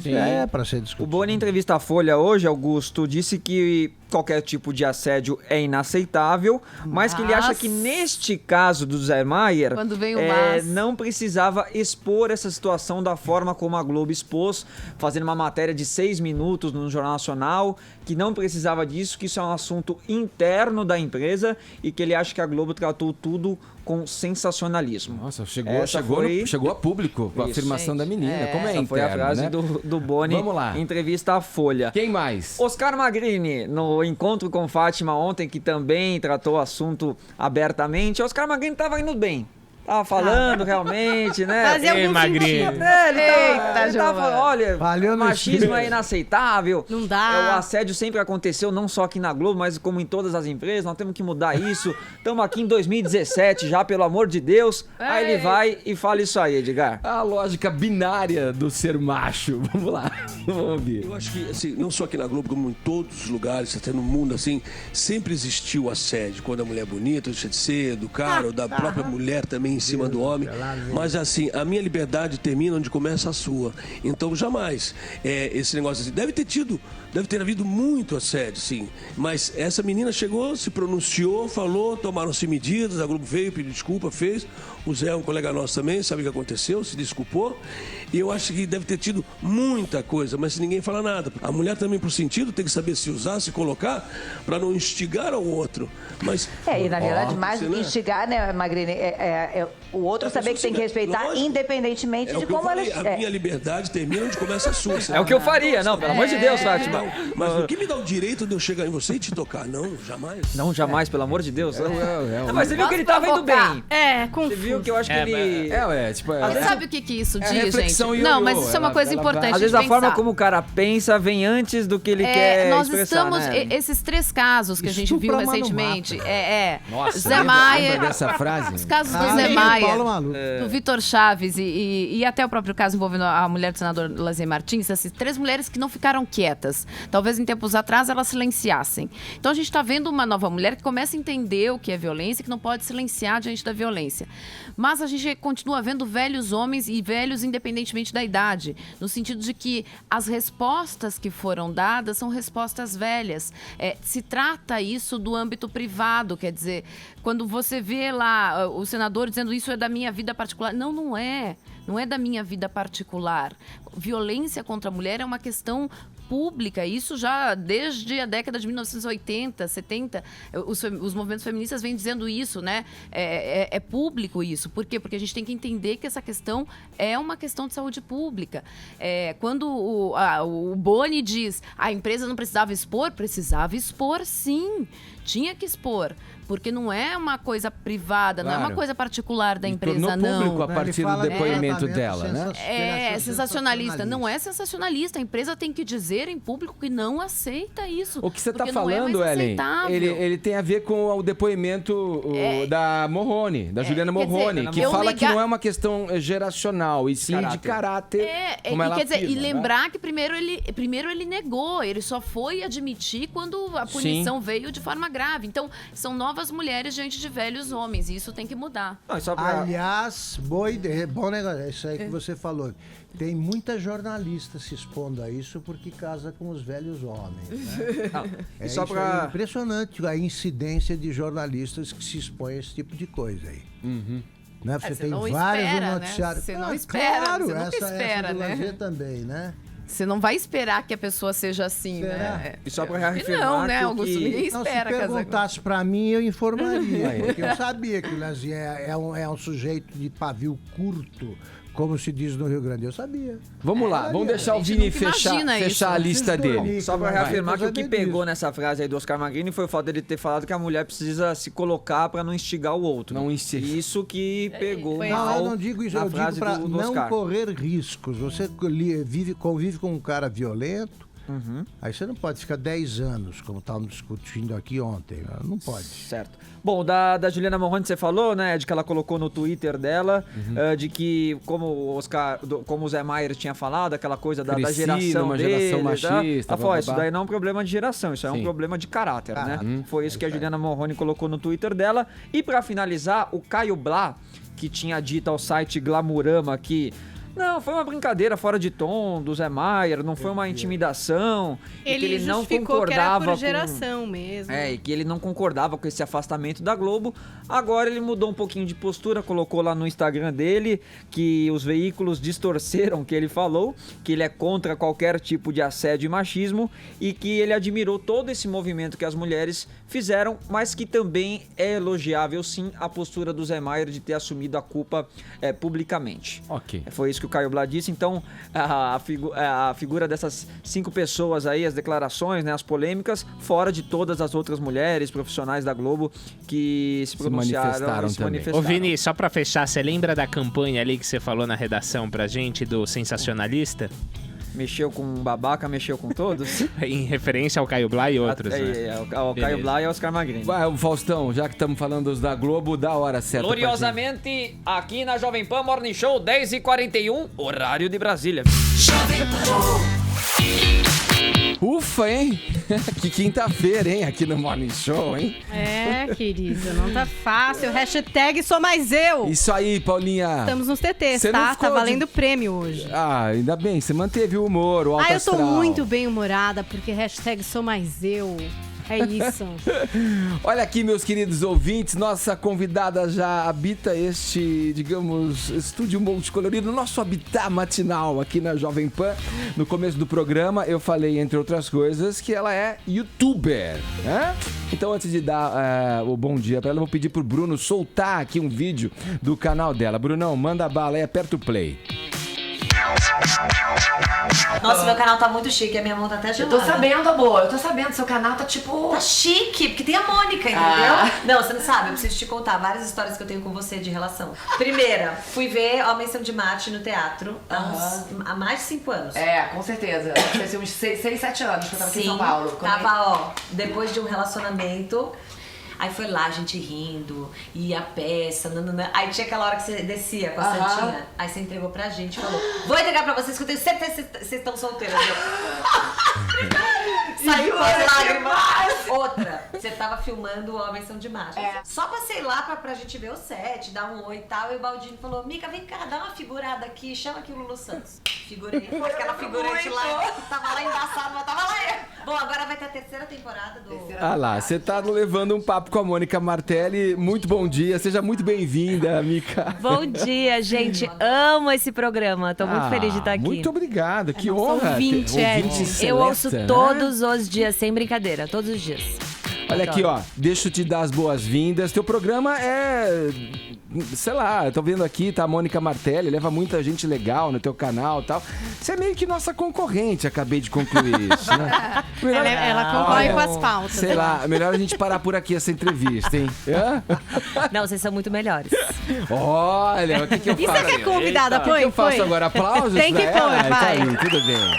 para ser discutido. O Boni, em entrevista à Folha hoje, Augusto, disse que qualquer tipo de assédio é inaceitável, mas que ele acha que neste caso do Zé Maier, Quando vem o mas. não precisava expor essa situação da forma como a Globo expôs, fazendo uma matéria de 6 minutos no Jornal Nacional, que não precisava disso, que isso é um assunto interno da empresa e que ele acha que a Globo tratou tudo com sensacionalismo. Nossa, chegou a público com a Isso, afirmação da menina. Como é Essa foi a interno, frase né? do Boni Vamos lá. em entrevista à Folha. Quem mais? Oscar Magrini, no encontro com Fátima ontem, que também tratou o assunto abertamente. Oscar Magrini estava indo bem. Tava falando realmente, né? Fazia algum Magrinho. sentido. Ele tava falando, olha, Valeu no machismo espírito. é inaceitável. Não dá. O assédio sempre aconteceu, não só aqui na Globo, mas como em todas as empresas. Nós temos que mudar isso. Estamos aqui em 2017 já, pelo amor de Deus. Aí ele vai e fala isso aí, Edgar. A lógica binária do ser macho. Vamos lá, vamos ouvir. Eu acho que, assim, não só aqui na Globo, como em todos os lugares, até no mundo, assim, sempre existiu assédio. Quando a mulher é bonita, deixa de ser, do cara, ou da própria mulher também em cima do homem. Mas, assim, a minha liberdade termina onde começa a sua. Então, jamais. Esse negócio assim, deve ter havido muito assédio, sim. Mas essa menina chegou, se pronunciou, falou, tomaram-se medidas, a Globo veio, pediu desculpa, fez. O Zé, um colega nosso também, sabe o que aconteceu, se desculpou. E eu acho que deve ter tido muita coisa, mas ninguém fala nada. A mulher também, por sentido, tem que saber se usar, se colocar, para não instigar ao outro. Mas, e na verdade, mais do que né? instigar, né, Magrini, o outro saber que tem que respeitar, lógico. independentemente de o que eu como falei, ela... a minha liberdade termina onde começa a sua. É o que eu faria, não, pelo amor de Deus, Fátima. Mas o que me dá o direito de eu chegar em você e te tocar? Não, jamais. Não, jamais, pelo amor de Deus. É, Mas você viu que ele tava indo bem. Confuso. Você viu que eu acho que ele... Você sabe o que isso diz, reflexão gente? ioiô, Não, mas isso é uma coisa ela importante Às vezes de a forma pensar. como o cara pensa vem antes do que ele quer Nós expressar, estamos... né? Esses 3 casos que a gente viu Estupra, mas não recentemente. Nossa, Zé lembra Maier... dessa frase? Os casos do Ah, Zé sim, Maier, Paulo Maluco. do Vitor Chaves e até o próprio caso envolvendo a mulher do senador Lazier Martins, essas 3 mulheres que não ficaram quietas. Talvez em tempos atrás elas silenciassem. Então a gente está vendo uma nova mulher que começa a entender o que é violência e que não pode silenciar diante da violência. Mas a gente continua vendo velhos homens e velhos independentemente da idade, no sentido de que as respostas que foram dadas são respostas velhas. Se trata isso do âmbito privado, quer dizer, quando você vê lá o senador dizendo isso é da minha vida particular. Não, não é. Não é da minha vida particular. Violência contra a mulher é uma questão pública, isso já desde a década de 1980, 70, os movimentos feministas vêm dizendo isso, né? É público isso. Por quê? Porque a gente tem que entender que essa questão é uma questão de saúde pública. Quando o Boni diz a empresa não precisava expor sim. Tinha que expor, porque não é uma coisa privada, não é uma coisa particular da empresa, tornou não. público a partir do depoimento dela, né? Sensacionalista. Não é sensacionalista. A empresa tem que dizer em público que não aceita isso. O que você está porque não é falando, mais Ellen, aceitável. ele tem a ver com o depoimento da Morrone, da Juliana Morrone, dizer, que fala que não é uma questão geracional, e sim de caráter. Como ela afirma, e lembrar né? que primeiro ele negou, ele só foi admitir quando a punição veio de forma grave. Então, são novas mulheres diante de velhos homens, e isso tem que mudar. Aliás, bom negócio, é isso aí que você falou. Tem muita jornalista se expondo a isso porque casa com os velhos homens. Né? É impressionante a incidência de jornalistas que se expõem a esse tipo de coisa aí. Né? Você tem vários noticiários. Você não espera, claro, você nunca espera, essa do né? Lazier também, né? Você não vai esperar que a pessoa seja assim, né? E só pra reafirmar não, né, Augusto? Ninguém Não, espera se perguntasse pra mim, eu informaria. Porque eu sabia que o Lazier é um sujeito de pavio curto, como se diz no Rio Grande, eu sabia. Vamos lá, vamos deixar o Vini fechar a lista dele. Só pra reafirmar que o que pegou nessa frase aí do Oscar Magrini foi o fato dele ter falado que a mulher precisa se colocar pra não instigar o outro. Não instigar. Isso que pegou Não, eu não digo isso, eu digo pra do não Oscar. correr riscos. Você convive com um cara violento, aí você não pode ficar 10 anos, como estávamos discutindo aqui ontem. Não pode. Certo. Bom, da Juliana Morrone você falou, né, de que ela colocou no Twitter dela, de que, como o Zé Maier tinha falado, aquela coisa da geração uma dele, geração machista. Ela falou, isso daí não é um problema de geração, isso é um problema de caráter, né? Foi isso que a Juliana Morrone colocou no Twitter dela. E pra finalizar, o Caio Blá, que tinha dito ao site Glamurama que não, foi uma brincadeira fora de tom do Zé Maier, não foi uma intimidação. Ele e que ele não justificou concordava que era por geração mesmo. e que ele não concordava com esse afastamento da Globo. Agora ele mudou um pouquinho de postura, colocou lá no Instagram dele que os veículos distorceram o que ele falou, que ele é contra qualquer tipo de assédio e machismo e que ele admirou todo esse movimento que as mulheres fizeram, mas que também é elogiável sim a postura do Zé Maier de ter assumido a culpa publicamente. Ok. Foi isso que o Caio Blá disse. Então a figura dessas 5 pessoas aí, as declarações, né, as polêmicas, fora de todas as outras mulheres profissionais da Globo que se pronunciaram e se manifestaram. Ô Vini, só pra fechar, você lembra da campanha ali que você falou na redação pra gente do Sensacionalista? Mexeu com babaca, mexeu com todos? Em referência ao Caio Blá e outros, né? Ao Caio Blá e ao Oscar Magrini. Vai, Faustão, já que estamos falando da Globo, dá a hora certa. Gloriosamente, aqui na Jovem Pan Morning Show, 10h41, horário de Brasília. Ufa, hein? Que quinta-feira, hein? Aqui no Morning Show, hein? É, querido, não tá fácil. Hashtag sou mais eu. Isso aí, Paulinha. Estamos nos TTs, Você não tá? ficou Tá valendo prêmio hoje. Ah, ainda bem, você manteve o humor, o alto Eu tô astral. muito bem-humorada, porque hashtag sou mais eu. É isso. Olha aqui, meus queridos ouvintes, nossa convidada já habita este, digamos, estúdio multicolorido, nosso habitat matinal aqui na Jovem Pan. No começo do programa eu falei, entre outras coisas, que ela é youtuber, né? Então, antes de dar o bom dia pra ela, eu vou pedir pro Bruno soltar aqui um vídeo do canal dela. Brunão, manda bala aí, aperta o play. Nossa, meu canal tá muito chique, a minha mão tá até gelada. Eu tô sabendo, amor, eu tô sabendo, seu canal tá tipo... Tá chique, porque tem a Mônica, entendeu? Não, você não sabe, eu preciso te contar várias histórias que eu tenho com você de relação. Primeira, fui ver Homens São de Marte no teatro há mais de 5 anos. É, com certeza. Deve ser uns 6, 7 anos que eu tava aqui em São Paulo. Tava, depois de um relacionamento... Aí foi lá, a gente rindo, e a peça, nanana. Aí tinha aquela hora que você descia com a Santinha, aí você entregou pra gente e falou: vou entregar pra vocês que eu tenho certeza que vocês estão solteiras. Saiu com as lágrimas. Outra, você tava filmando o Homens São de Marte. Só passei lá pra gente ver o set, dar um oi e tal, e o Baldini falou: Mica, vem cá, dá uma figurada aqui, chama aqui o Lulu Santos. Figurei, aquela figurante lá, tava lá embaçado, mas tava lá. Bom, agora vai ter a 3ª temporada do... Ah lá, você tá levando um papo com a Mônica Martelli. Muito bom dia, seja muito bem-vinda, Mica. Bom dia, gente. Amo esse programa. Tô muito feliz de estar aqui. Muito obrigado, que honra. Ouvinte, eu ouço todos os dias, sem brincadeira, todos os dias. Olha aqui, ó, deixa eu te dar as boas-vindas. Teu programa é, sei lá, eu tô vendo aqui, tá a Mônica Martelli, leva muita gente legal no teu canal e tal. Você é meio que nossa concorrente, acabei de concluir isso, né? Melhor... Ela concorre com as pautas. Sei lá, melhor a gente parar por aqui essa entrevista, hein? Não, vocês são muito melhores. Olha, o que eu faço? Isso é que é convidada, põe, O que eu faço agora? Aplausos? Tem que pôr, vai. Tá aí, tudo bem.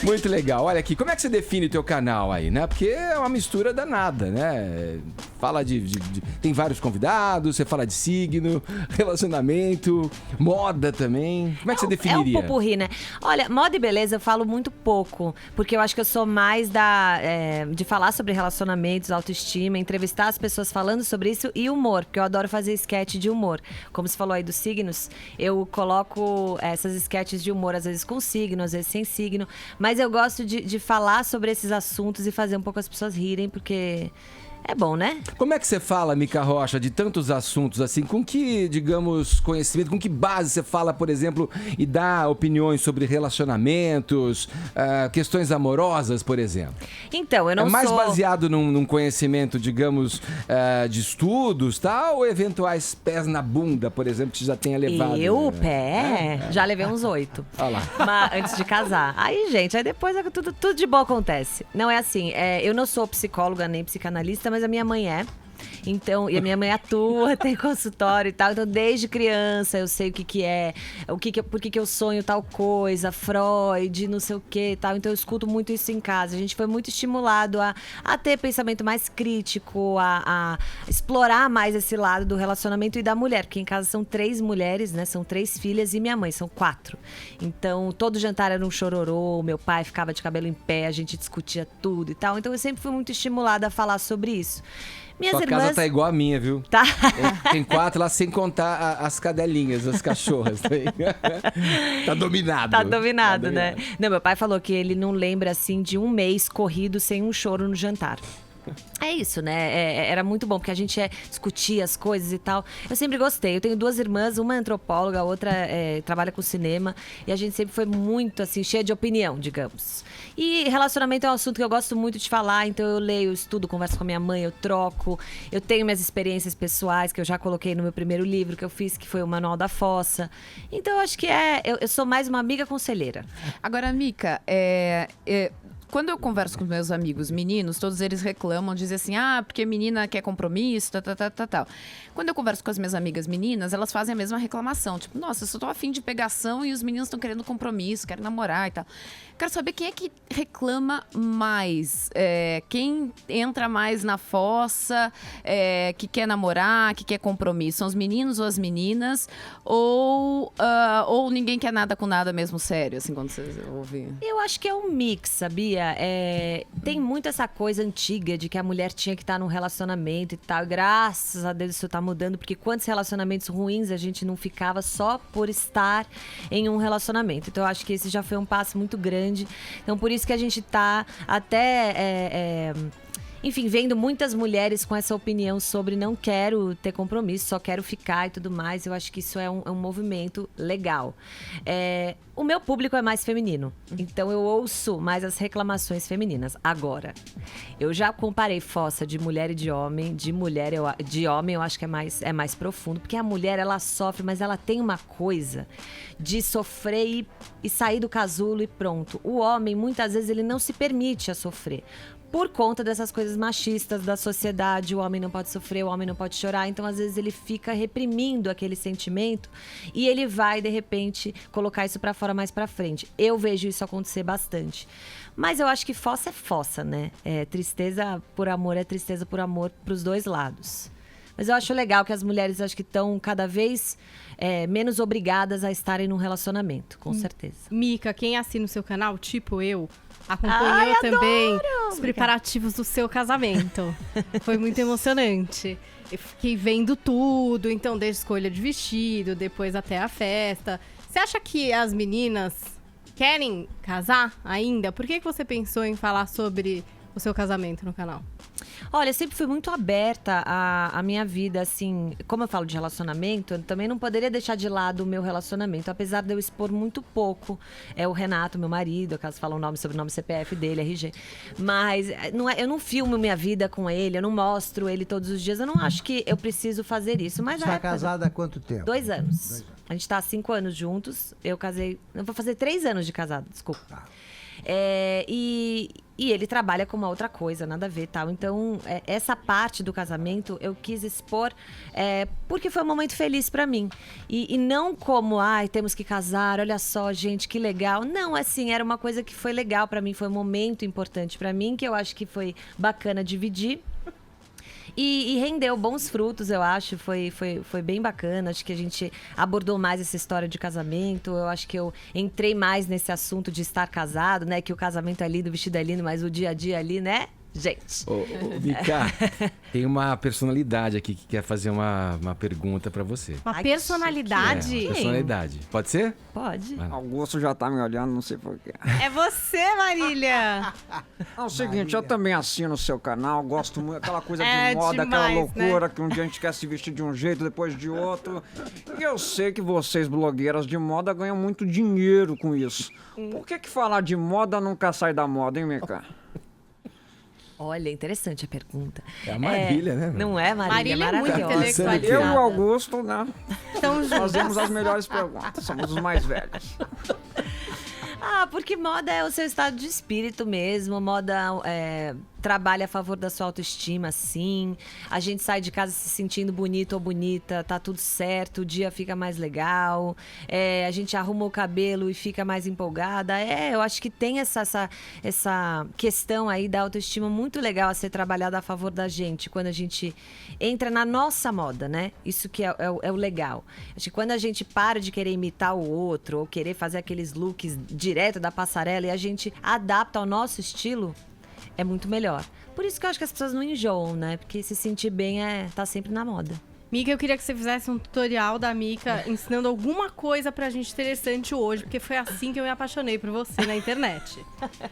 Muito legal. Olha aqui, como é que você define o teu canal aí, né? Porque é uma mistura danada, né? Fala tem vários convidados, você fala de signo, relacionamento, moda também. Como é que você definiria? É um popurrí, né? Olha, moda e beleza eu falo muito pouco, porque eu acho que eu sou mais de falar sobre relacionamentos, autoestima, entrevistar as pessoas falando sobre isso e humor, porque eu adoro fazer sketch de humor. Como você falou aí dos signos, eu coloco essas sketches de humor, às vezes com signo, às vezes sem signo, mas eu gosto de falar sobre esses assuntos e fazer um pouco as pessoas rirem, porque É bom, né? Como é que você fala, Mica Rocha, de tantos assuntos assim? Com que, digamos, conhecimento, com que base você fala, por exemplo, e dá opiniões sobre relacionamentos, questões amorosas, por exemplo? Então, eu não sou... É mais sou... baseado num conhecimento, digamos, de estudos, tal, ou eventuais pés na bunda, por exemplo, que você já tenha levado? Já levei uns 8. Olha lá. Mas, antes de casar. Aí, gente, aí depois tudo de bom acontece. Não é assim, eu não sou psicóloga nem psicanalista, mas a minha mãe é. Então, e a minha mãe atua, tem consultório e tal. Então, desde criança eu sei o que é, por que eu sonho tal coisa, Freud, não sei o que e tal. Então, eu escuto muito isso em casa. A gente foi muito estimulado a ter pensamento mais crítico, a explorar mais esse lado do relacionamento e da mulher. Porque em casa são 3 mulheres, né? São 3 filhas e minha mãe, são 4. Então, todo jantar era um chororô, meu pai ficava de cabelo em pé, a gente discutia tudo e tal. Então, eu sempre fui muito estimulada a falar sobre isso. Minhas Sua irmãs... casa tá igual a minha, viu? Tá. Tem 4 lá, sem contar as cadelinhas, as cachorras. Tá dominado. Tá dominado, né? Não, meu pai falou que ele não lembra, assim, de um mês corrido sem um choro no jantar. É isso, né? Era muito bom, porque a gente discutia as coisas e tal. Eu sempre gostei. Eu tenho 2 irmãs, uma é antropóloga, a outra trabalha com cinema. E a gente sempre foi muito, assim, cheia de opinião, digamos. E relacionamento é um assunto que eu gosto muito de falar. Então eu leio, eu estudo, converso com a minha mãe, eu troco. Eu tenho minhas experiências pessoais, que eu já coloquei no meu primeiro livro que eu fiz, que foi o Manual da Fossa. Então eu acho que eu sou mais uma amiga conselheira. Agora, Mica, quando eu converso com meus amigos meninos, todos eles reclamam, dizem assim, porque menina quer compromisso, tal. Quando eu converso com as minhas amigas meninas, elas fazem a mesma reclamação. Tipo, nossa, eu só tô afim de pegação e os meninos estão querendo compromisso, querem namorar e tal. Quero saber quem é que reclama mais, quem entra mais na fossa, que quer namorar, que quer compromisso. São os meninos ou as meninas? Ou ninguém quer nada com nada mesmo sério, assim, quando você ouve? Eu acho que é um mix, sabia? Tem muito essa coisa antiga de que a mulher tinha que estar num relacionamento e tal. E graças a Deus isso tá mudando, porque quantos relacionamentos ruins a gente não ficava só por estar em um relacionamento. Então eu acho que esse já foi um passo muito grande. Então por isso que a gente tá até... enfim, vendo muitas mulheres com essa opinião sobre não quero ter compromisso, só quero ficar e tudo mais. Eu acho que isso é um movimento legal. O meu público é mais feminino, então eu ouço mais as reclamações femininas. Agora, eu já comparei fossa de mulher e de homem. De homem eu acho que é mais profundo, porque a mulher, ela sofre, mas ela tem uma coisa de sofrer e sair do casulo e pronto. O homem, muitas vezes, ele não se permite a sofrer. Por conta dessas coisas machistas da sociedade, o homem não pode sofrer, o homem não pode chorar. Então, às vezes, ele fica reprimindo aquele sentimento e ele vai, de repente, colocar isso pra fora mais pra frente. Eu vejo isso acontecer bastante. Mas eu acho que fossa é fossa, né? Tristeza por amor é tristeza por amor pros 2 lados. Mas eu acho legal que as mulheres acho que estão cada vez menos obrigadas a estarem num relacionamento, com certeza. Mica, quem assina o seu canal, tipo eu, acompanhou também os preparativos do seu casamento. Foi muito emocionante. Eu fiquei vendo tudo, então desde escolha de vestido, depois até a festa. Você acha que as meninas querem casar ainda? Por que você pensou em falar sobre o seu casamento no canal? Olha, eu sempre fui muito aberta à minha vida, assim, como eu falo de relacionamento, eu também não poderia deixar de lado o meu relacionamento, apesar de eu expor muito pouco. O Renato, meu marido, acaso fala o nome, sobrenome, CPF dele, RG. Mas eu não filmo minha vida com ele, eu não mostro ele todos os dias, eu não acho que eu preciso fazer isso. Mas Você está casada há quanto tempo? 2 anos. A gente tá há 5 anos juntos, eu casei, eu vou fazer 3 anos de casado, desculpa. E ele trabalha com uma outra coisa, nada a ver, tal. Então, essa parte do casamento eu quis expor porque foi um momento feliz pra mim. E não como, temos que casar, olha só, gente, que legal. Não, assim, era uma coisa que foi legal pra mim, foi um momento importante pra mim, que eu acho que foi bacana dividir. E rendeu bons frutos, eu acho, foi bem bacana. Acho que a gente abordou mais essa história de casamento. Eu acho que eu entrei mais nesse assunto de estar casado, né? Que o casamento é lindo, o vestido é lindo, mas o dia a dia ali, né? Gente. Ô, Mica, tem uma personalidade aqui que quer fazer uma pergunta pra você. Uma personalidade? Uma personalidade. Pode ser? Pode. Augusto já tá me olhando, não sei porquê. É você, Marília. É o seguinte, eu também assino o seu canal, gosto muito daquela coisa É de moda, aquela demais, loucura que um dia a gente quer se vestir de um jeito, depois de outro. E eu sei que vocês, blogueiras de moda, ganham muito dinheiro com isso. Por que falar de moda nunca sai da moda, hein, Mica? Olha, interessante a pergunta. É a Marília, né? Não é, Marília? Marília é muito Maravilhosa. intelectualizada. Eu e o Augusto, né? Então, Fazemos as melhores perguntas, somos os mais velhos. Ah, porque moda é o seu estado de espírito mesmo. Moda trabalha a favor da sua autoestima, sim. A gente sai de casa se sentindo bonito ou bonita, tá tudo certo, o dia fica mais legal. A gente arruma o cabelo e fica mais empolgada. Eu acho que tem essa questão aí da autoestima muito legal a ser trabalhada a favor da gente, quando a gente entra na nossa moda, né? Isso que é o legal. Acho que quando a gente para de querer imitar o outro ou querer fazer aqueles looks direto da passarela e a gente adapta ao nosso estilo, é muito melhor. Por isso que eu acho que as pessoas não enjoam, né? Porque se sentir bem tá sempre na moda. Mica, eu queria que você fizesse um tutorial da Mica ensinando alguma coisa pra gente interessante hoje, porque foi assim que eu me apaixonei por você na internet.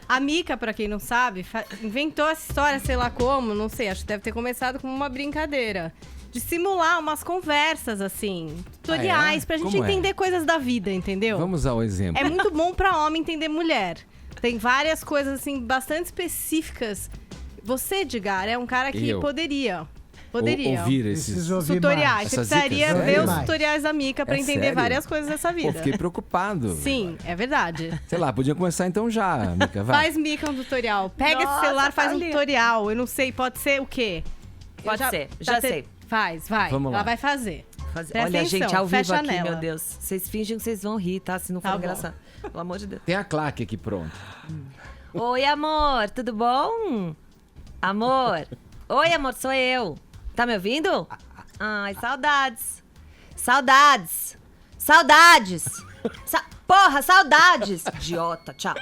A Mica, pra quem não sabe, inventou essa história, sei lá como, não sei, acho que deve ter começado como uma brincadeira. De simular umas conversas, assim, tutoriais, pra gente Como entender coisas da vida, entendeu? Vamos ao exemplo. É muito bom pra homem entender mulher. Tem várias coisas, assim, bastante específicas. Você, Edgar, é um cara que poderia ouvir esses tutoriais. Você precisaria ver os tutoriais da Mica pra entender sério? várias coisas dessa vida. Pô, fiquei preocupado. Sim, é verdade. Sei lá, podia começar então já, Mica, vai. Faz, Mica, um tutorial. Pega esse celular, faz um tutorial. Eu não sei, pode ser o quê? Pode ser, já sei. Faz, vai. Vamos lá. Ela vai fazer. Presta Olha, atenção, gente, ao vivo fecha aqui, nela. meu Deus. Vocês fingem que vocês vão rir, tá? Se não for Tá bom. engraçado. Pelo amor de Deus. Tem a claque aqui pronto. Oi, amor, tudo bom? Amor. Oi, amor, sou eu. Tá me ouvindo? Ai, saudades. Saudades. Saudades. Porra, saudades. Idiota, tchau.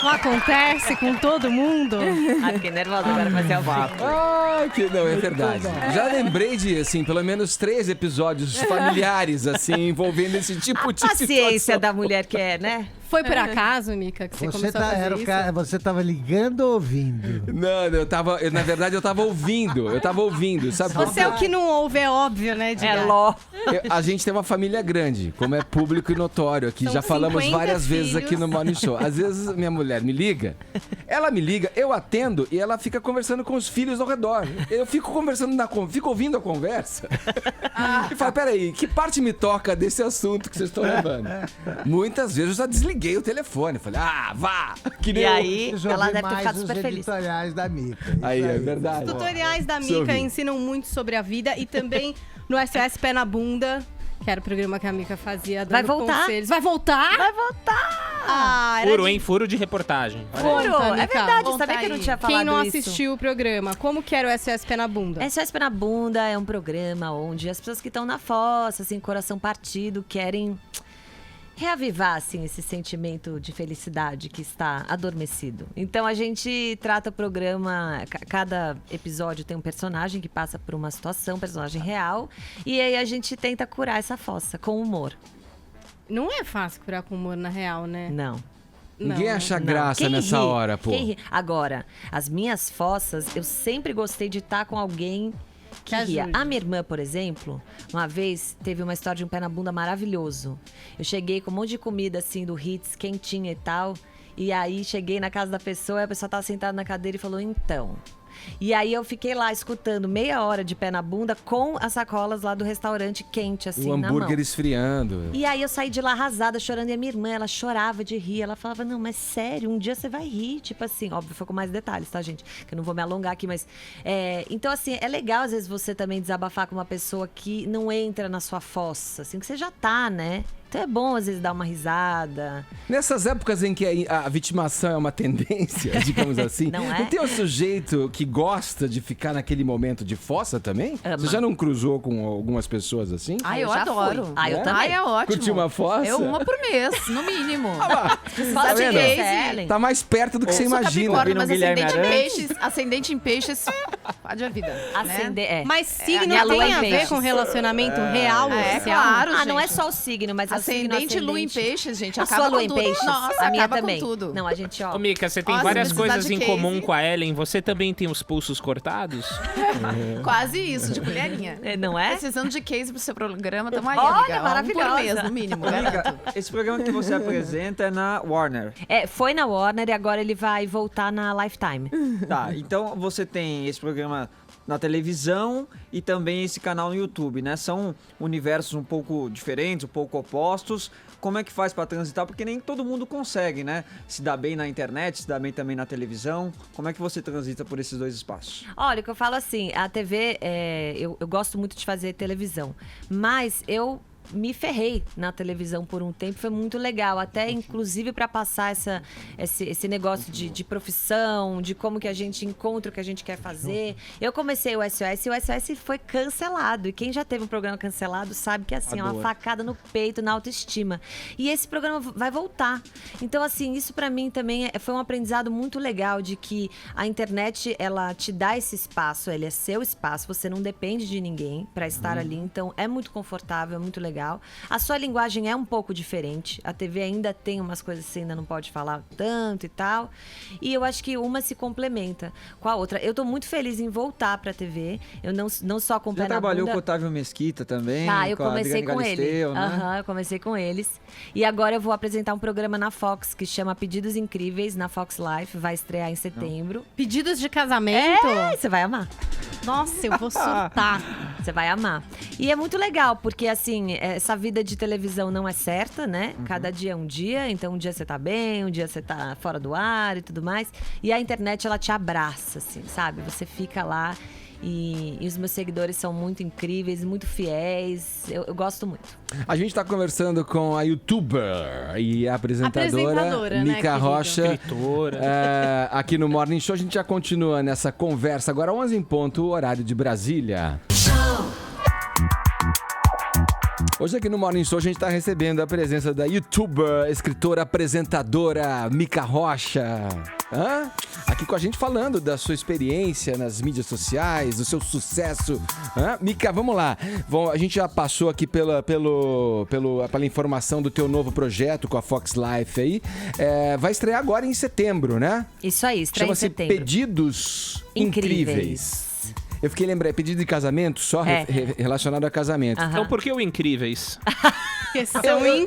Não acontece com todo mundo? Ai, fiquei nervosa agora, vai ser ao vivo. Ah, que não, é verdade. Já lembrei de, assim, pelo menos 3 episódios familiares, assim, envolvendo esse tipo de Paciência situação. da mulher que é, né? Foi por acaso, Mica, que você começou a fazer isso? Você tava ligando ou ouvindo? Não, na verdade eu tava ouvindo, sabe? Você é o que não ouve, é óbvio, né, Edgar? É ló. A gente tem uma família grande, como é público e notório aqui. São Já falamos 50 várias vezes aqui no Morning Show. Às vezes minha mulher me liga, eu atendo e ela fica conversando com os filhos ao redor. Eu fico fico ouvindo a conversa e falo, peraí, que parte me toca desse assunto que vocês estão levando? Muitas vezes eu já desliguei o telefone, falei, vá! E aí, Preciso ela ouvir deve ter mais ficado os super feliz. editoriais da Mica. Isso Aí, é verdade. Os tutoriais da Preciso Mica ouvir. ensinam muito sobre a vida e também no SOS Pé na Bunda, que era o programa que a Mica fazia, dando Vai voltar? conselhos. Vai voltar? Vai voltar! Era Furo, de- hein? Furo de reportagem. Furo, Conta, é Mica. verdade, Conta sabia que eu não aí. tinha falado Quem não isso? assistiu o programa, como que era o SOS Pé na Bunda? SOS Pé na Bunda é um programa onde as pessoas que estão na fossa, assim, coração partido, querem reavivar, assim, esse sentimento de felicidade que está adormecido. Então a gente trata o programa, cada episódio tem um personagem que passa por uma situação, personagem real, e aí a gente tenta curar essa fossa com humor. Não é fácil curar com humor, na real, né? Não. Ninguém Não. acha Não. graça Quem nessa ri? hora, pô. Quem ri? Agora, as minhas fossas, eu sempre gostei de estar com alguém que Que ria. ajude. A minha irmã, por exemplo, uma vez teve uma história de um pé na bunda maravilhoso. Eu cheguei com um monte de comida assim do Hits, quentinha e tal. E aí cheguei na casa da pessoa e a pessoa tava sentada na cadeira e falou, então. E aí eu fiquei lá escutando meia hora de pé na bunda com as sacolas lá do restaurante quente, assim, O na mão. hambúrguer esfriando. E aí eu saí de lá arrasada, chorando. E a minha irmã, ela chorava de rir. Ela falava, não, mas sério, um dia você vai rir. Tipo assim, óbvio, foi com mais detalhes, tá, gente? Que eu não vou me alongar aqui, mas... então, assim, é legal, às vezes, você também desabafar com uma pessoa que não entra na sua fossa, assim, que você já tá, né? Então é bom, às vezes, dar uma risada. Nessas épocas em que a vitimação é uma tendência, digamos assim, Não tem um sujeito que gosta de ficar naquele momento de fossa também? Ama. Você já não cruzou com algumas pessoas assim? Eu já adoro. fui. Eu também. É ótimo. Curtiu uma fossa? Eu uma por mês, no mínimo. Posso vendo? dizer, Tá mais perto do que você Eu sou imagina. Capricórnio, mas Guilherme ascendente em peixes, pode a vida. Né? Mas signo minha lua tem em a ver peixes. com relacionamento real, É, oficial? claro, Ah, não é gente. só o signo, mas é o signo Ascendente lua em ascendente. peixes, gente, A acaba sua lua com em tudo. peixes? Nossa, a minha acaba também. com tudo. Não, a gente, ó. Ô, Mica, você tem Nossa, várias mas coisas precisa em de comum case. com a Ellen. Você também tem os pulsos cortados? Quase isso, de colherinha. Não é? Precisando de case pro seu programa, tamo aí, Olha, amiga. Um maravilhosa. por mês, no mínimo, garanto. Amiga, esse programa que você apresenta é na Warner. Foi na Warner e agora ele vai voltar na Lifetime. Tá, então você tem esse programa na televisão e também esse canal no YouTube, né? São universos um pouco diferentes, um pouco opostos. Como é que faz pra transitar? Porque nem todo mundo consegue, né? Se dá bem na internet, se dá bem também na televisão. Como é que você transita por esses dois espaços? Olha, o que eu falo assim, a TV, eu gosto muito de fazer televisão, mas eu me ferrei na televisão por um tempo, foi muito legal, até inclusive para passar esse negócio de profissão, de como que a gente encontra o que a gente quer fazer. Eu comecei o SOS e o SOS foi cancelado, e quem já teve um programa cancelado sabe que assim, é uma facada no peito, na autoestima. E esse programa vai voltar. Então assim, isso para mim também foi um aprendizado muito legal, de que a internet, ela te dá esse espaço, ele é seu espaço, você não depende de ninguém para estar ali, então é muito confortável, é muito legal. A sua linguagem é um pouco diferente. A TV ainda tem umas coisas que você ainda não pode falar tanto e tal. E eu acho que uma se complementa com a outra. Eu tô muito feliz em voltar pra TV. Eu não só com o pé Já na trabalhou bunda. com o Otávio Mesquita também? Eu com a comecei Adriane com ele. Galisteu, né? Eu comecei com eles. E agora eu vou apresentar um programa na Fox que chama Pedidos Incríveis, na Fox Life. Vai estrear em setembro. Pedidos de casamento? Você vai amar. Nossa, eu vou surtar. Você vai amar. E é muito legal, porque assim, essa vida de televisão não é certa, né? Cada dia é um dia, então um dia você tá bem, um dia você tá fora do ar e tudo mais. E a internet, ela te abraça, assim, sabe? Você fica lá e os meus seguidores são muito incríveis, muito fiéis. Eu gosto muito. A gente tá conversando com a youtuber e apresentadora né, Mica querido? Rocha. Escritora. Aqui no Morning Show a gente já continua nessa conversa. Agora 11 em ponto, horário de Brasília. Hoje aqui no Morning Show a gente tá recebendo a presença da youtuber, escritora, apresentadora Mica Rocha. Aqui com a gente falando da sua experiência nas mídias sociais, do seu sucesso. Mica, vamos lá. A gente já passou aqui pela informação do teu novo projeto com a Fox Life aí. Vai estrear agora em setembro, né? Isso aí, estreia em Chama-se setembro. Pedidos Incríveis. Eu fiquei lembrando, pedido de casamento só relacionado a casamento. Então por que o Incríveis?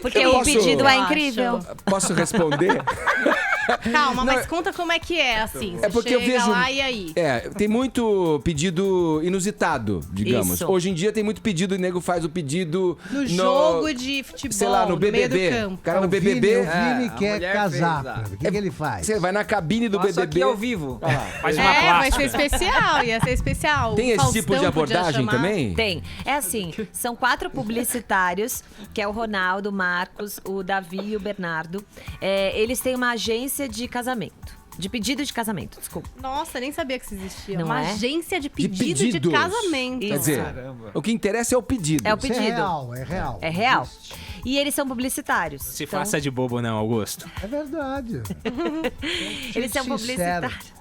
Porque eu o posso- pedido é eu incrível. Posso responder? Calma, mas conta como é que é, assim. Você porque eu chega vejo. lá e aí? Tem muito pedido inusitado, digamos. Isso. Hoje em dia tem muito pedido, o nego faz o pedido No jogo de futebol, sei lá, no meio BBB. do O campo. cara no O BBB. Vini a quer mulher casar. fez, O que ele faz? Você vai na cabine do Passa BBB. aqui ao vivo. Faz uma Vai plástica. ser especial, ia ser especial. Tem esse Faustão tipo de podia abordagem chamar. também? Tem. É assim, são 4 publicitários, que é o Ronaldo, o Marcos, o Davi e o Bernardo. Eles têm uma agência de casamento. De pedido de casamento, desculpa. Nossa, nem sabia que isso existia. Não Uma é? agência de pedido de pedidos. casamento. Quer dizer, o que interessa é o pedido. É o Isso é pedido. real, é real. É real. E eles são publicitários. Se Então, faça de bobo não, Augusto. É verdade. eles são Sincero. publicitários.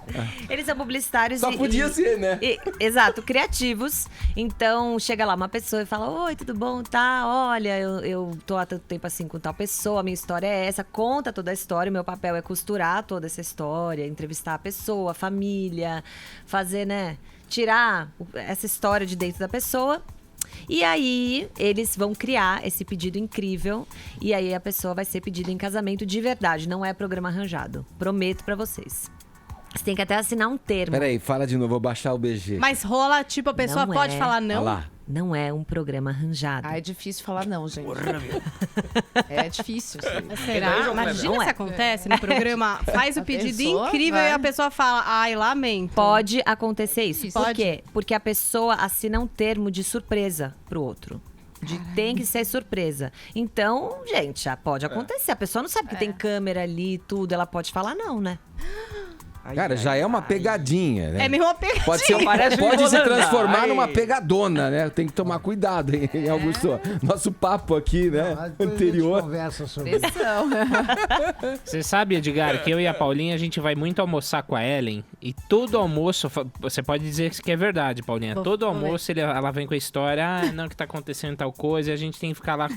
Eles são publicitários Só podia ser, né? Exato, criativos. Então, chega lá uma pessoa e fala: oi, tudo bom? Tá, olha, eu tô há tanto tempo assim com tal pessoa, a minha história é essa. Conta toda a história, o meu papel é costurar toda essa história, entrevistar a pessoa, a família, fazer, né? Tirar essa história de dentro da pessoa. E aí, eles vão criar esse pedido incrível. E aí, a pessoa vai ser pedida em casamento de verdade. Não é programa arranjado. Prometo pra vocês. Você tem que até assinar um termo. Peraí, fala de novo, vou baixar o BG. Mas rola, tipo, a pessoa Não pode é. falar Olha não? lá. Não é um programa arranjado. É difícil falar não, gente. É difícil. Sim. Será? Imagina Não se é. acontece no programa, faz o A pedido pessoa incrível vai. e a pessoa fala, ai, lamento. Pode acontecer isso. Por Pode. quê? Porque a pessoa assina um termo de surpresa pro outro. Tem que ser surpresa. Então, gente, já pode acontecer. A pessoa não sabe que tem câmera ali, tudo. Ela pode falar não, né? Cara, já é uma pegadinha, né? É meio uma pegadinha. Pode se transformar numa pegadona, né? Tem que tomar cuidado, hein, Augusto? Nosso papo aqui, né? Anterior. Conversa sobre isso. Você sabe, Edgar, que eu e a Paulinha, a gente vai muito almoçar com a Ellen. E todo almoço, você pode dizer que é verdade, Paulinha. Todo almoço ela vem com a história, não, que tá acontecendo tal coisa. E a gente tem que ficar lá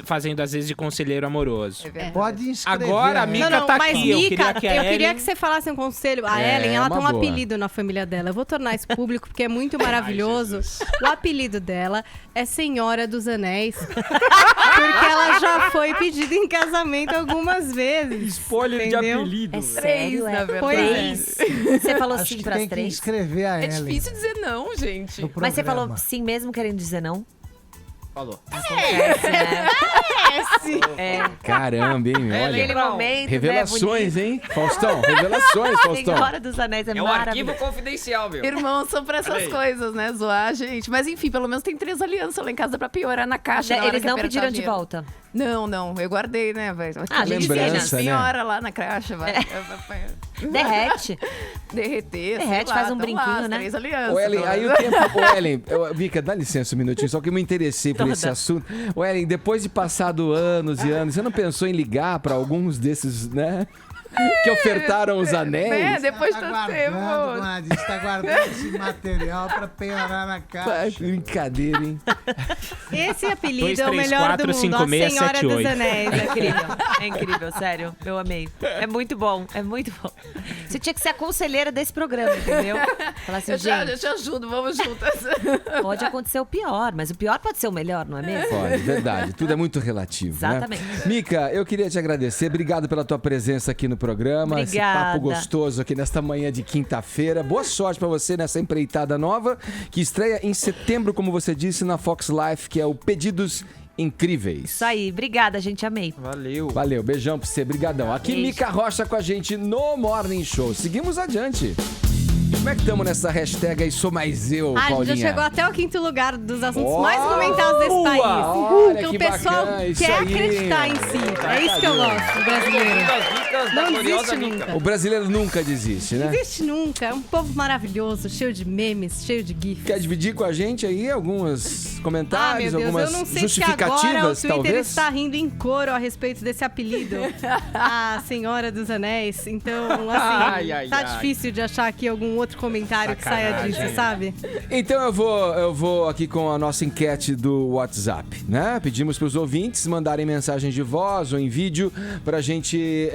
fazendo, às vezes, de conselheiro amoroso. Pode inscrever. Agora a Mica tá mas aqui. Mica, eu queria que você falasse um conselho. A Ellen, ela tem um apelido na família dela. Eu vou tornar isso público porque é muito maravilhoso. O apelido dela é Senhora dos Anéis. Porque ela já foi pedida em casamento algumas vezes. Spoiler de apelido. É sério, na verdade. Foi. Você falou Acho sim que pras tem que 3? inscrever a É Ellen. difícil dizer não, gente. Mas você falou sim mesmo querendo dizer não? Falou. Acontece, né? É. Caramba, hein? Naquele Olha. momento, Revelações, né, hein? Faustão, revelações, Faustão. Senhora dos Anéis é É um arquivo maravilhoso. confidencial, meu. Irmãos são pra essas Peraí. coisas, né? Zoar, gente. Mas enfim, pelo menos tem 3 alianças lá em casa pra piorar na caixa. na hora Eles que não apertar pediram o de dinheiro. volta. Não. Eu guardei, né, velho? lembrança, né? Senhora lá na caixa, vai. Derrete. Derreter, sei Derrete, lá, faz um tão brinquinho, lá, as né? 3 alianças. Ô, Ellen, pelo aí o menos. tempo. Ô, Ellen, Mica, dá licença um minutinho, só que eu me interessei por esse assunto. Ô, Ellen, depois de passado anos e anos, você não pensou em ligar pra alguns desses, né? Que ofertaram os anéis? Depois do tempo. Está guardando esse material pra penhorar na caixa. Brincadeira, hein? Esse apelido 2, é o 3, melhor 4, do mundo. 5, A 6, Senhora 7, dos 8. Anéis. É incrível, é incrível, sério. Eu amei. É muito bom, é muito bom. Você tinha que ser a conselheira desse programa, entendeu? Falar assim, Eu gente, te ajudo, vamos juntas. pode acontecer o pior, mas o pior pode ser o melhor, não é mesmo? Pode, verdade. Tudo é muito relativo, Exatamente. né? Mica, eu queria te agradecer. Obrigado pela tua presença aqui no programa. Esse Obrigada. papo gostoso aqui nesta manhã de quinta-feira. Boa sorte pra você nessa empreitada nova, que estreia em setembro, como você disse, na Fox Life, que é o Pedidos Incríveis. Isso aí, obrigada, gente, amei. Valeu. Valeu, beijão pra você, brigadão. Aqui Beijo. Mica Rocha com a gente no Morning Show. Seguimos adiante. Como é que estamos nessa hashtag aí, sou mais eu, A gente Paulinha? já chegou até o 5º lugar dos assuntos Oh, mais comentados desse país. olha Então que o pessoal bacana, isso quer aí. acreditar em si. É isso que eu gosto do brasileiro. Não desiste nunca. O brasileiro nunca desiste, né? Não existe nunca. É um povo maravilhoso, cheio de memes, cheio de gifs. Quer dividir com a gente aí alguns comentários, Ah, meu Deus, algumas eu não sei se agora o justificativas, Twitter talvez? está rindo em coro a respeito desse apelido. A Senhora dos Anéis. Então, assim, tá difícil de achar aqui algum outro comentário que saia disso, sabe? Então eu vou aqui com a nossa enquete do WhatsApp, né? Pedimos para os ouvintes mandarem mensagens de voz ou em vídeo pra gente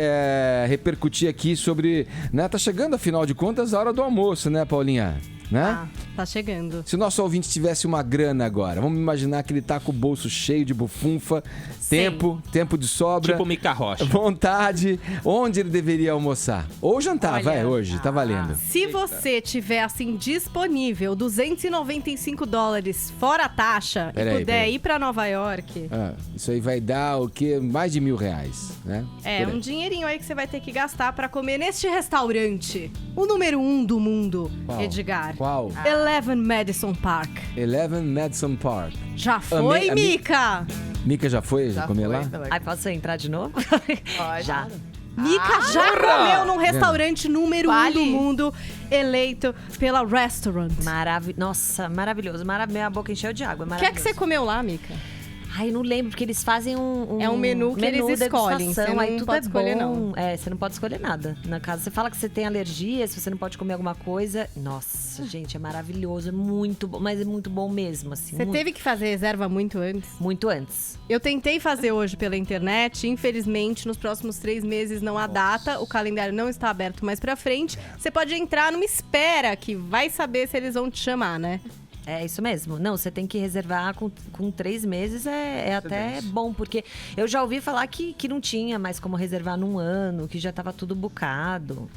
repercutir aqui sobre, né? Tá chegando, afinal de contas, a hora do almoço, né, Paulinha? Né? Ah, tá chegando. Se o nosso ouvinte tivesse uma grana agora, vamos imaginar que ele tá com o bolso cheio de bufunfa, tempo de sobra, Tipo Mica Rocha. vontade, onde ele deveria almoçar? Ou jantar, vai, hoje, tá valendo. Se você tiver, assim, disponível $295 fora a taxa e puder ir pra Nova York... Isso aí vai dar o quê? Mais de R$1.000, né? É, Por aí. um dinheirinho aí que você vai ter que gastar pra comer neste restaurante. O número 1 do mundo, Qual? Edgar. Qual? Eleven Madison Park. Eleven Madison Park. Já foi, Mica? Mica já foi comer lá? Ai, posso entrar de novo? Já. Mica já comeu num restaurante número 1 do mundo, eleito pela Restaurant. Nossa, maravilhoso. Minha boca encheu de água. O que é que você comeu lá, Mica? Ai, não lembro, porque eles fazem É um menu que eles escolhem, degustação, você não aí tudo pode é escolher, bom. não. É, você não pode escolher nada. Na casa, você fala que você tem alergia, se você não pode comer alguma coisa. Nossa, gente, é maravilhoso, é muito bom, mas é muito bom mesmo, assim. Você teve que fazer reserva muito antes? Muito antes. Eu tentei fazer hoje pela internet, infelizmente, nos próximos 3 meses não há data, o calendário não está aberto mais pra frente. Você pode entrar numa espera que vai saber se eles vão te chamar, né? É isso mesmo. Não, você tem que reservar com 3 meses, é até bom, porque eu já ouvi falar que não tinha mais como reservar num ano, que já tava tudo bucado.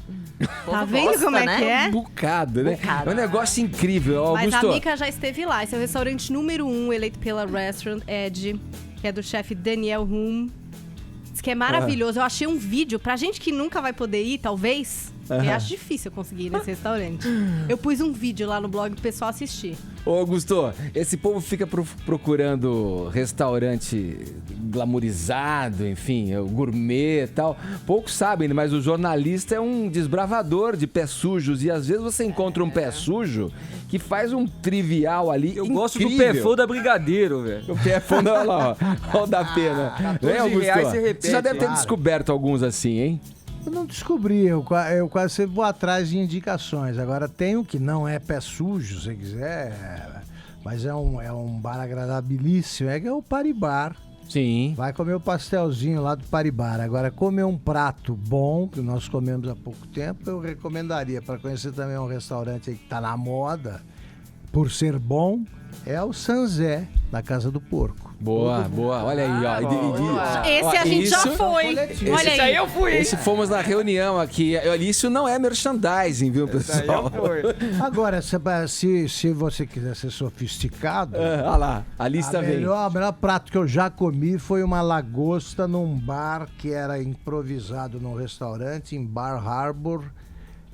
Tá vendo como é que é? Bucado, né? Bucado. É um negócio incrível, Mas Augusto. a Mica já esteve lá. Esse é o restaurante número 1, eleito pela Restaurant Edge, que é do chefe Daniel Humm. Diz que é maravilhoso. Eu achei um vídeo, pra gente que nunca vai poder ir, talvez, Eu acho difícil eu conseguir ir nesse restaurante. Eu pus um vídeo lá no blog pro pessoal assistir. Ô, Augusto, esse povo fica procurando restaurante glamourizado, enfim, gourmet e tal. Poucos sabem, mas o jornalista é um desbravador de pés sujos. E às vezes você encontra um pé sujo que faz um trivial ali. Eu gosto do pé full da Brigadeiro, velho. O pé full, olha lá, ó. Olha o da pena. Né, Augusto? Você já deve ter descoberto alguns assim, hein? Eu não descobri, eu quase sempre vou atrás de indicações. Agora tem o que não é pé sujo, se quiser, mas é um bar agradabilíssimo, é o Paribar. Sim. Vai comer o pastelzinho lá do Paribar. Agora, comer um prato bom, que nós comemos há pouco tempo, eu recomendaria. Para conhecer também um restaurante aí que tá na moda, por ser bom, é o Sanzé, da Casa do Porco. Boa. Olha aí, ó. Esse a gente já foi. Olha aí. Eu fui. Esse fomos na reunião aqui. Isso não é merchandising, viu, pessoal? Agora, se você quiser ser sofisticado... Olha lá, a lista vem. O melhor prato que eu já comi foi uma lagosta num bar que era improvisado num restaurante em Bar Harbor,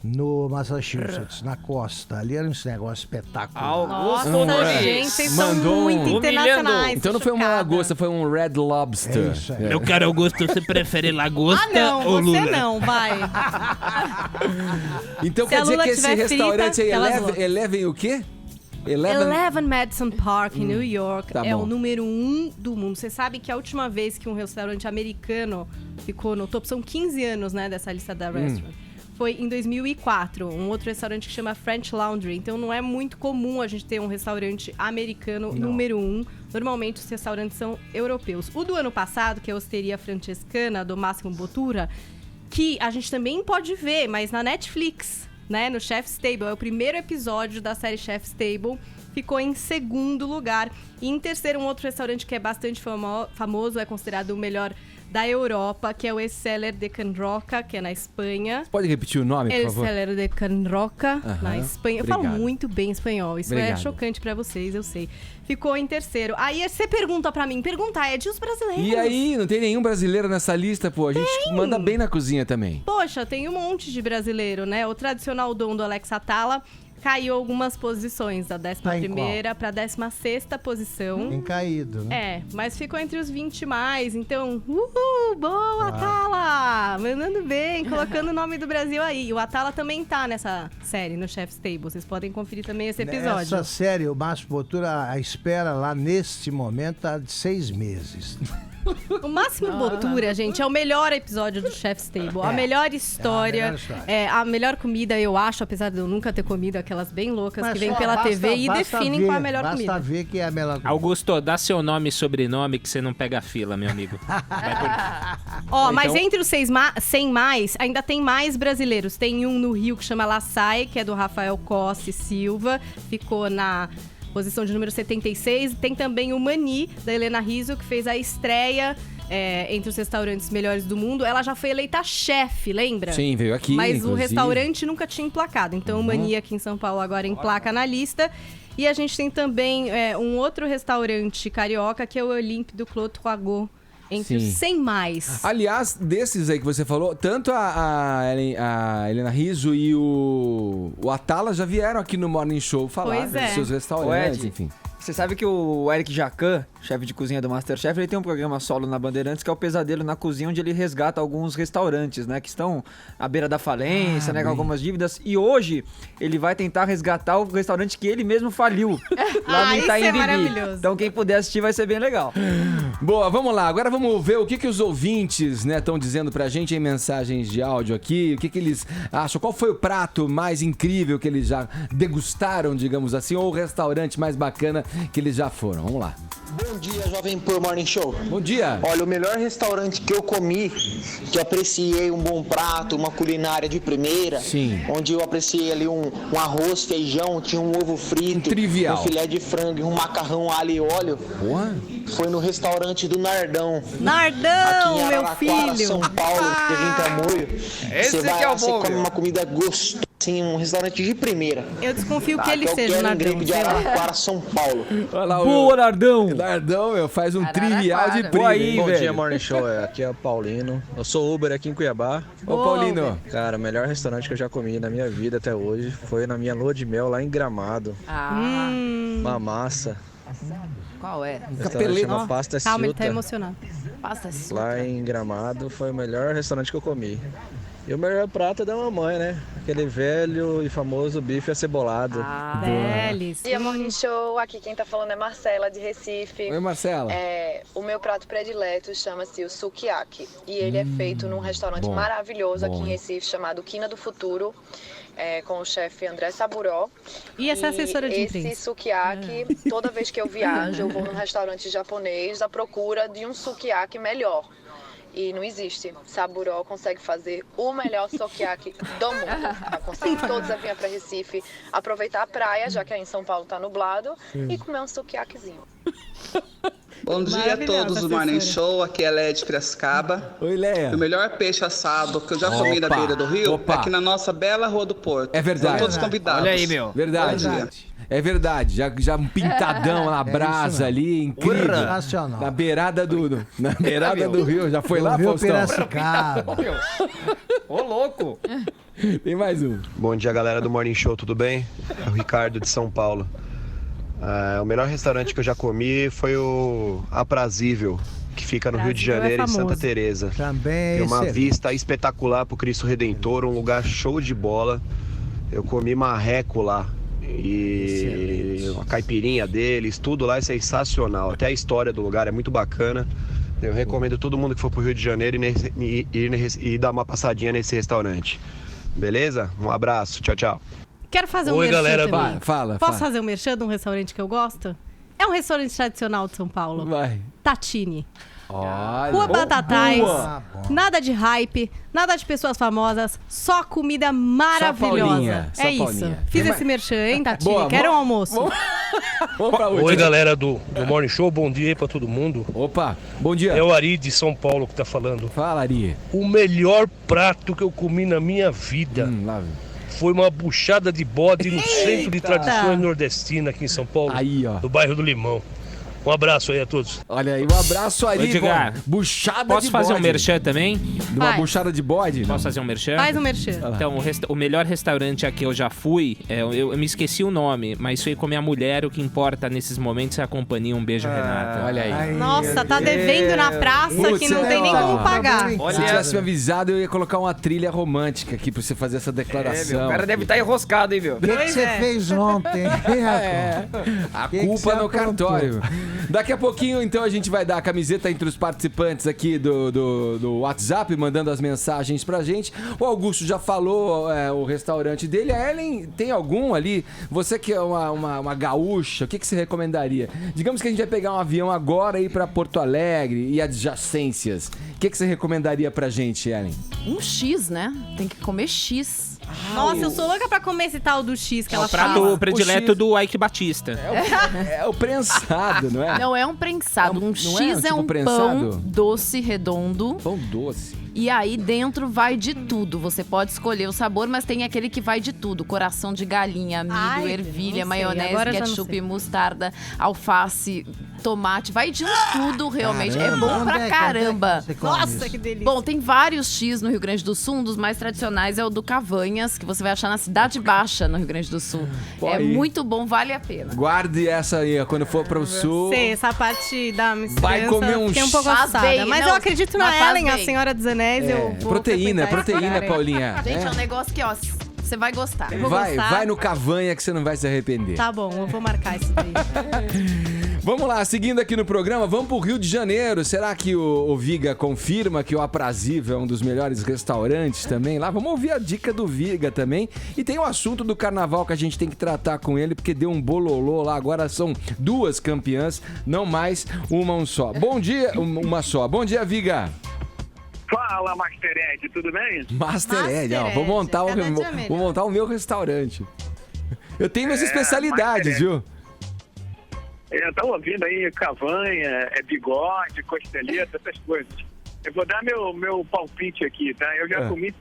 no Massachusetts, na costa. Ali era um negócio espetacular. Nossa, gente, vocês são muito internacionais. Então não foi uma lagosta, foi um Red Lobster. Isso aí. Meu caro Augusto, você prefere lagosta ou Lula? Você não, vai. Então quer dizer que esse restaurante aí, Eleven o quê? Eleven Madison Park, em New York, tá é bom. o número 1 do mundo. Você sabe que a última vez que um restaurante americano ficou no topo, são 15 anos, né, dessa lista da Restaurant. Foi em 2004, um outro restaurante que chama French Laundry. Então não é muito comum a gente ter um restaurante americano número 1. Normalmente os restaurantes são europeus. O do ano passado, que é a Osteria Francescana, do Massimo Bottura, que a gente também pode ver, mas na Netflix, né, no Chef's Table. É o primeiro episódio da série Chef's Table. Ficou em segundo lugar. E em terceiro, um outro restaurante que é bastante famoso, é considerado o melhor da Europa, que é o El Celler de Can Roca, que é na Espanha. Pode repetir o nome, por favor? El Celler de Can Roca, na Espanha. Obrigado. Eu falo muito bem espanhol, isso é chocante pra vocês, eu sei. Ficou em terceiro. Aí você pergunta pra mim, Ed, os brasileiros? E aí, não tem nenhum brasileiro nessa lista, pô? A gente manda bem na cozinha também. Poxa, tem um monte de brasileiro, né? O tradicional dom do Alex Atala caiu algumas posições, da 11ª pra 16ª posição. Tem caído, né? É, mas ficou entre os 20 mais, então, boa, Atala! Mandando bem, colocando o nome do Brasil aí. E o Atala também tá nessa série, no Chef's Table, vocês podem conferir também esse episódio. Essa série, o Márcio Bottura, a espera lá neste momento tá de 6 meses. O Máximo Bottura, gente, é o melhor episódio do Chef's Table. A melhor história, a melhor comida, eu acho, apesar de eu nunca ter comido aquelas bem loucas que vem pela TV e definem qual é a melhor comida. Basta ver que é a melhor comida. Augusto, dá seu nome e sobrenome que você não pega a fila, meu amigo. Mas entre os 100 mais, ainda tem mais brasileiros. Tem um no Rio que chama La Salle, que é do Rafael Costa e Silva. Ficou na posição de número 76. Tem também o Mani, da Helena Rizzo, que fez a estreia entre os restaurantes melhores do mundo. Ela já foi eleita chefe, lembra? Sim, veio aqui, mas inclusive. O restaurante nunca tinha emplacado. Então o Mani aqui em São Paulo agora emplaca na lista. E a gente tem também um outro restaurante carioca, que é o Olympe do Clos Troagot. Entre os 100 mais. Aliás, desses aí que você falou, tanto a Helena Rizzo e o Atala já vieram aqui no Morning Show falar dos seus restaurantes, enfim. Você sabe que o Eric Jacan, chefe de cozinha do Masterchef, ele tem um programa solo na Bandeirantes que é o Pesadelo na Cozinha, onde ele resgata alguns restaurantes, né, que estão à beira da falência, né, com algumas dívidas. E hoje ele vai tentar resgatar o restaurante que ele mesmo faliu lá no Itaim Bibi. Maravilhoso. Então quem puder assistir vai ser bem legal. Boa, vamos lá. Agora vamos ver o que os ouvintes, né, estão dizendo pra gente em mensagens de áudio aqui. O que eles acham? Qual foi o prato mais incrível que eles já degustaram, digamos assim, ou o restaurante mais bacana que eles já foram? Vamos lá. Bom dia, Jovem Pan Morning Show. Bom dia. Olha, o melhor restaurante que eu comi, que apreciei um bom prato, uma culinária de primeira, onde eu apreciei ali um arroz, feijão, tinha um ovo frito, um filé de frango e um macarrão alho e óleo. Foi no restaurante do Nardão. Nardão, aqui em meu filho. São Paulo, Tamoio. Esse você que é o você bom, come uma comida gostosa, assim, um restaurante de primeira. Eu desconfio que ele é o seja o Quero Nardão. Grape de sei lá. Araraquara, São Paulo. Olha lá, Boa, Nardão! Nardão, meu, faz um trivial de Boa prima. aí, Bom velho. dia, Morning Show. Aqui é o Paulino. Eu sou Uber aqui em Cuiabá. Ô, Paulino. Cara, o melhor restaurante que eu já comi na minha vida até hoje foi na minha lua de mel lá em Gramado. Uma massa. Qual é? O restaurante chama Pasta Calma, ele tá Ciuta. emocionado. Pasta Lá em Gramado foi o melhor restaurante que eu comi. E o melhor prato é da mamãe, né? Aquele velho e famoso bife acebolado. Delis. Bom dia, Morning Show. Aqui quem tá falando é Marcela, de Recife. Oi, Marcela. O meu prato predileto chama-se o sukiyaki. E ele é feito num restaurante bom. maravilhoso aqui Bom, em hein? Recife, chamado Quina do Futuro, com o chefe André Saburó. E essa assessora de esse imprensa? sukiyaki, toda vez que eu viajo, eu vou num restaurante japonês à procura de um sukiyaki melhor. E não existe. Saburó consegue fazer o melhor sukiyaki do mundo. Aconselho todos a vir para Recife, aproveitar a praia, já que aí em São Paulo tá nublado, e comer um sukiyakizinho. Bom dia a todos do Morning Show, aqui é Léa de Piracicaba. Oi, Léa. O melhor peixe assado que eu já comi na Opa, beira do rio opa. é aqui na nossa bela Rua do Porto. É verdade. São todos convidados. Olha aí, meu. Verdade. Bom dia. É verdade. Já um pintadão na brasa ali, incrível. Nacional. Na beirada do rio. Já foi lá, Rio Faustão? Piracicaba. Ô, louco! Tem mais um. Bom dia, galera do Morning Show, tudo bem? É o Ricardo de São Paulo. O melhor restaurante que eu já comi foi o Aprazível, que fica no Rio de Janeiro, em Santa Teresa. Também Tem uma excelente. vista espetacular pro Cristo Redentor, um lugar show de bola. Eu comi marreco lá. E a caipirinha deles, tudo lá é sensacional. Até a história do lugar é muito bacana. Eu recomendo todo mundo que for pro Rio de Janeiro e dar uma passadinha nesse restaurante. Beleza? Um abraço, tchau, tchau. Quero fazer um Oi, merchan galera do- também. Fala. Posso fazer um merchan de um restaurante que eu gosto? É um restaurante tradicional de São Paulo. Vai. Tatini. Olha. Rua Batatais, Boa. nada de hype, nada de pessoas famosas, só comida maravilhosa. Paulinha, só é isso. Paulinha. Fiz Tem esse merchan, hein, Tatini? Boa, Quero um vamos- almoço. Vamos pra Oi, última. galera do Morning Show, bom dia aí pra todo mundo. Opa, bom dia. É o Ari de São Paulo que tá falando. Fala, Ari. O melhor prato que eu comi na minha vida foi uma buchada de bode no Centro de Tradições Nordestinas aqui em São Paulo, no bairro do Limão. Um abraço aí a todos. Olha aí, um abraço, Ari. Ô, Edgar, Pô, buchada Posso de fazer bode. um merchan também? Uma Faz. buchada de bode? Posso fazer um merchan? Faz um merchan. Então, o melhor restaurante a que eu já fui, eu me esqueci o nome, mas foi com minha mulher. O que importa nesses momentos é a companhia. Um beijo, Renata. Olha aí. Nossa, tá devendo na praça que não tem nem como pagar. Se tivesse me avisado, eu ia colocar uma trilha romântica aqui pra você fazer essa declaração. O cara deve estar enroscado, hein, meu? O que você fez ontem? A Que culpa você no aprontou? cartório. Daqui a pouquinho, então, a gente vai dar a camiseta entre os participantes aqui do WhatsApp, mandando as mensagens pra gente. O Augusto já falou o restaurante dele. A Ellen, tem algum ali? Você que é uma gaúcha, o que você recomendaria? Digamos que a gente vai pegar um avião agora e ir pra Porto Alegre e adjacências. O que você recomendaria pra gente, Ellen? Um X, né? Tem que comer X. Nossa, eu sou louca pra comer esse tal do X que É ela o prato fala. predileto do Ike Batista. É o prensado, não é? Não é um prensado. Um não X é é tipo um prensado? pão doce, redondo. Pão doce. E aí dentro vai de tudo. Você pode escolher o sabor, mas tem aquele que vai de tudo. Coração de galinha, milho, Ai, ervilha, não sei. maionese, Agora eu já não ketchup, sei. mostarda, alface, tomate. Vai de tudo, realmente. Caramba. É bom Onde pra é que caramba. você come Nossa, isso? que delícia. Bom, tem vários X no Rio Grande do Sul. Um dos mais tradicionais é o do Cavanhas, que você vai achar na Cidade Baixa, no Rio Grande do Sul. Pô, É aí. muito bom, vale a pena. Guarde essa aí, ó, quando for pro sul. Sei, essa parte da mistura. Vai comer um Fiquei um pouco Faz assada. bem, Mas não, eu acredito na mas faz Ellen, a bem. Senhora dos Anéis. Eu vou Proteína, frequentar esse lugar. Paulinha. Gente, é um negócio que, ó, você vai gostar. Eu vou Vai, gostar. vai no Cavanha que você não vai se arrepender. Tá bom, eu vou marcar isso daí. Vamos lá, seguindo aqui no programa, vamos pro Rio de Janeiro. Será que o Viga confirma que o Aprazível é um dos melhores restaurantes também lá? Vamos ouvir a dica do Viga também. E tem o assunto do carnaval que a gente tem que tratar com ele, porque deu um bololô lá. Agora são duas campeãs, não mais uma só. Bom dia, uma só. Bom dia, Viga. Fala, Master Ed, tudo bem? Master Ed, ó, vou montar o meu restaurante. Eu tenho minhas especialidades, viu? Eu tô ouvindo aí cavanha, bigode, costeleta, essas coisas. Eu vou dar meu palpite aqui, tá? Eu já comi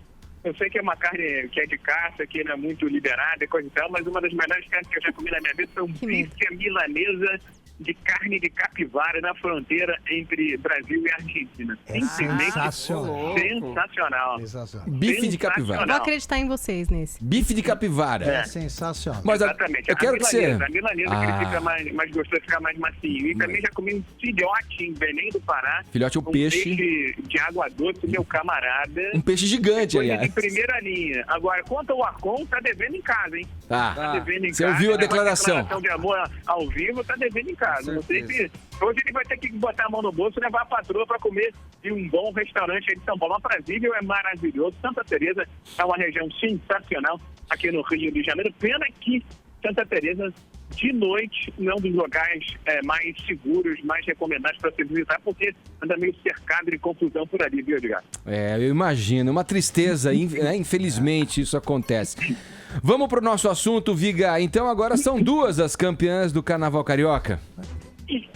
Eu sei que é uma carne que é de caça, que não é muito liberada e coisa e tal, mas uma das melhores carnes que eu já comi na minha vida foi um bife milanesa de carne de capivara na fronteira entre Brasil e Argentina. Sensacional. Sensacional. Bife de capivara. Vou acreditar em vocês nesse. Bife de capivara. É sensacional. Mas exatamente. eu quero que você... A milanesa que ele fica mais gostoso, fica mais macio. E também já comi um filhote em Belém do Pará. Filhote é o peixe. Peixe de água doce, meu camarada. Um peixe gigante, Coisa aliás. de primeira linha. Agora, quanto ao Arcon, tá devendo em casa, hein? Tá devendo em você casa. ouviu a declaração. De amor ao vivo, tá devendo em casa. Não sei se... Hoje ele vai ter que botar a mão no bolso e levar a patroa para comer em um bom restaurante aí de São Paulo. A Brasília é maravilhoso. Santa Teresa é uma região sensacional aqui no Rio de Janeiro. Pena que Santa Teresa, de noite, não é um dos locais mais seguros, mais recomendados para se visitar, porque anda meio cercado de confusão por ali, viu, Edgar? Eu imagino. Uma tristeza, infelizmente isso acontece. Vamos pro nosso assunto, Viga. Então agora são duas as campeãs do Carnaval Carioca.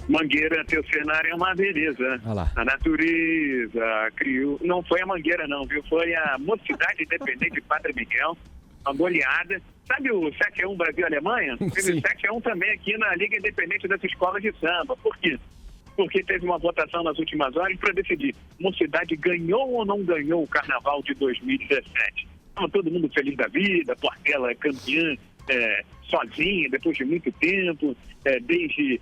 Mangueira, teu cenário é uma beleza. A natureza criou... Não foi a Mangueira não, viu? Foi a Mocidade Independente de Padre Miguel. Uma goleada. Sabe o 7-1 Brasil-Alemanha? Teve 7-1 também aqui na Liga Independente das Escolas de Samba. Por quê? Porque teve uma votação nas últimas horas para decidir Mocidade ganhou ou não ganhou o Carnaval de 2017. Estava todo mundo feliz da vida, Portela é campeã sozinha, depois de muito tempo, desde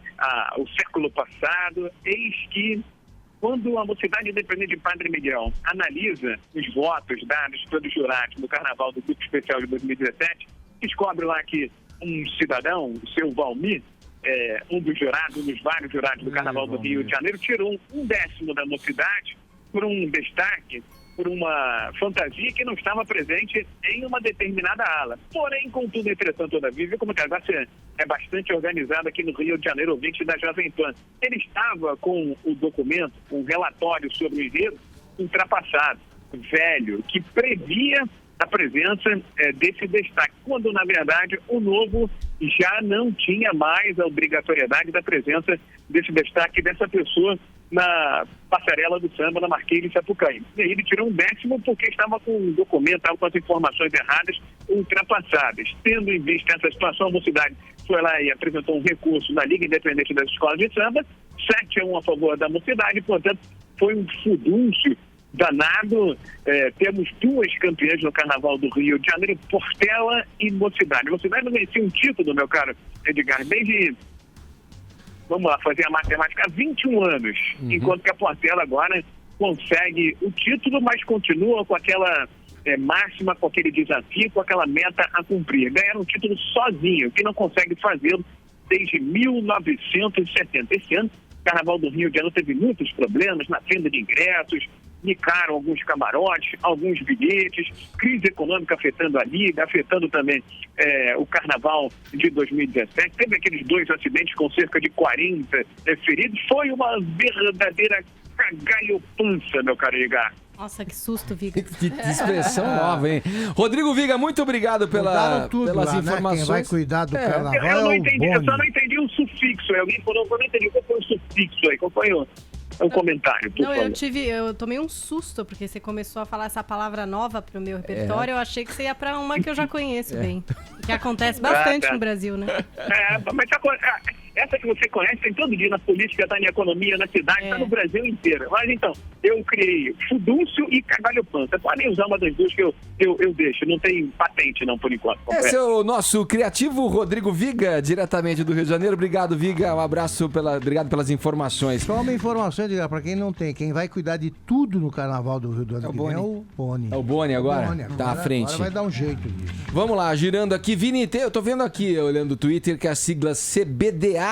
o século passado. Eis que, quando a Mocidade Independente de Padre Miguel analisa os votos dados pelos jurados no Carnaval do Grupo Especial de 2017, descobre lá que um cidadão, o seu Valmir, um dos jurados, um dos vários jurados do Carnaval do Rio de Janeiro, tirou um décimo da Mocidade por um destaque, por uma fantasia que não estava presente em uma determinada ala. Porém, contudo, entretanto, todavia, viu como o negócio é bastante organizado aqui no Rio de Janeiro, ouvinte da Jovem Pan. Ele estava com o documento, um relatório sobre o enredo, ultrapassado, velho, que previa a presença desse destaque, quando, na verdade, o novo já não tinha mais a obrigatoriedade da presença desse destaque dessa pessoa na passarela do samba, na Marquês de Sapucaí. E aí ele tirou um décimo porque estava com um documento, estava com as informações erradas, ultrapassadas. Tendo em vista essa situação, a Mocidade foi lá e apresentou um recurso na Liga Independente das Escolas de Samba, 7-1 a favor da Mocidade, portanto, foi um furdúncio danado. Temos duas campeãs no Carnaval do Rio de Janeiro, Portela e Mocidade. Mocidade não vencia um título, meu caro Edgar, desde... Vamos lá, fazer a matemática, há 21 anos, enquanto que a Portela agora consegue o título, mas continua com aquela máxima, com aquele desafio, com aquela meta a cumprir. Ganhar um título sozinho, que não consegue fazê-lo desde 1970. Esse ano, o Carnaval do Rio de Janeiro teve muitos problemas na venda de ingressos, nicaram alguns camarotes, alguns bilhetes, crise econômica afetando a Liga, afetando também o Carnaval de 2017. Teve aqueles dois acidentes com cerca de 40 feridos. Foi uma verdadeira cagalhopança, meu caro Edgar. Nossa, que susto, Viga. Que expressão nova, hein? Rodrigo Viga, muito obrigado pelas lá, informações. Né? Quem vai cuidar do carnaval eu não é entendi, o eu só não entendi o sufixo. Alguém falou, eu não entendi qual foi o sufixo aí, qual foi o comentário, por favor. Eu tomei um susto, porque você começou a falar essa palavra nova pro meu repertório, eu achei que você ia pra uma que eu já conheço bem. Que acontece bastante no Brasil, né? Mas essa que você conhece tem todo dia na política, tá na economia, na cidade, tá no Brasil inteiro. Mas então, eu criei fudúncio e cagalhopança. Podem usar uma das duas que eu deixo, não tem patente não, por enquanto. Esse é o nosso criativo Rodrigo Viga, diretamente do Rio de Janeiro. Obrigado, Viga, um abraço, obrigado pelas informações. Só uma informação, Edgar, pra quem não tem, quem vai cuidar de tudo no Carnaval do Rio do ano que vem é o Boni. É o Boni agora? Tá à frente. Agora vai dar um jeito disso. Vamos lá, girando aqui. Vini, eu tô vendo aqui, olhando o Twitter, que a sigla CBDA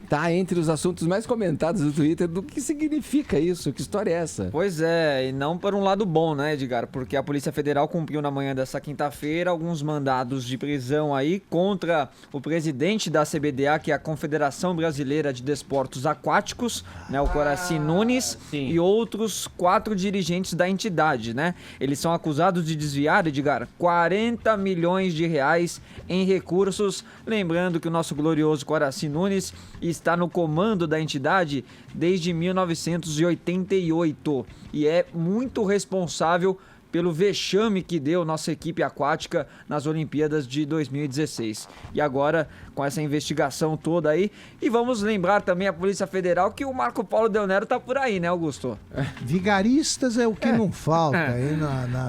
tá entre os assuntos mais comentados do Twitter. Do que significa isso? Que história é essa? Pois é, e não por um lado bom, né, Edgar? Porque a Polícia Federal cumpriu na manhã dessa quinta-feira alguns mandados de prisão aí contra o presidente da CBDA, que é a Confederação Brasileira de Desportos Aquáticos, né, o Coraci Nunes, e outros 4 dirigentes da entidade, né? Eles são acusados de desviar, Edgar, 40 milhões de reais em recursos. Lembrando que o nosso glorioso Coraci Nunes está no comando da entidade desde 1988 e é muito responsável pelo vexame que deu nossa equipe aquática nas Olimpíadas de 2016. E agora, com essa investigação toda aí, e vamos lembrar também a Polícia Federal que o Marco Polo Del Nero tá por aí, né, Augusto? Vigaristas é o que não falta aí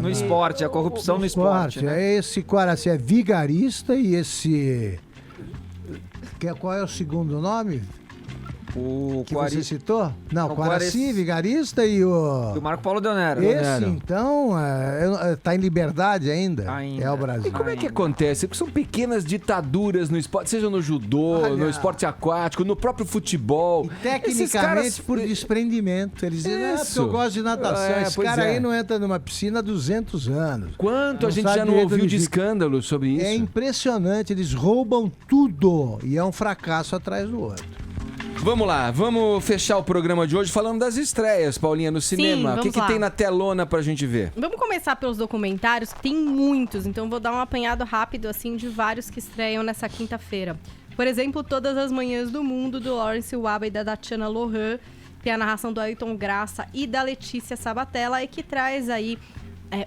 no esporte, a corrupção no esporte. Né? Esse Quaraci é vigarista e esse... Qual é o segundo nome? O que você citou? Não, Quaraci, vigarista e o... E o Marco Polo Del Nero. Esse, então, tá em liberdade ainda? É o Brasil. E como é que acontece? Porque são pequenas ditaduras no esporte, seja no judô, no esporte aquático, no próprio futebol. E tecnicamente, por desprendimento. Eles dizem, porque eu gosto de natação. Esse cara aí não entra numa piscina há 200 anos. Quanto a gente já não ouviu de escândalo sobre isso? É impressionante, eles roubam tudo. E é um fracasso atrás do outro. Vamos lá, vamos fechar o programa de hoje falando das estreias, Paulinha, no cinema. Sim, o que tem na telona pra gente ver? Vamos começar pelos documentários, que tem muitos, então vou dar um apanhado rápido, assim, de vários que estreiam nessa quinta-feira. Por exemplo, Todas as Manhãs do Mundo, do Lawrence Waba e da Tatiana Lohan, tem a narração do Ailton Graça e da Letícia Sabatella, e que traz aí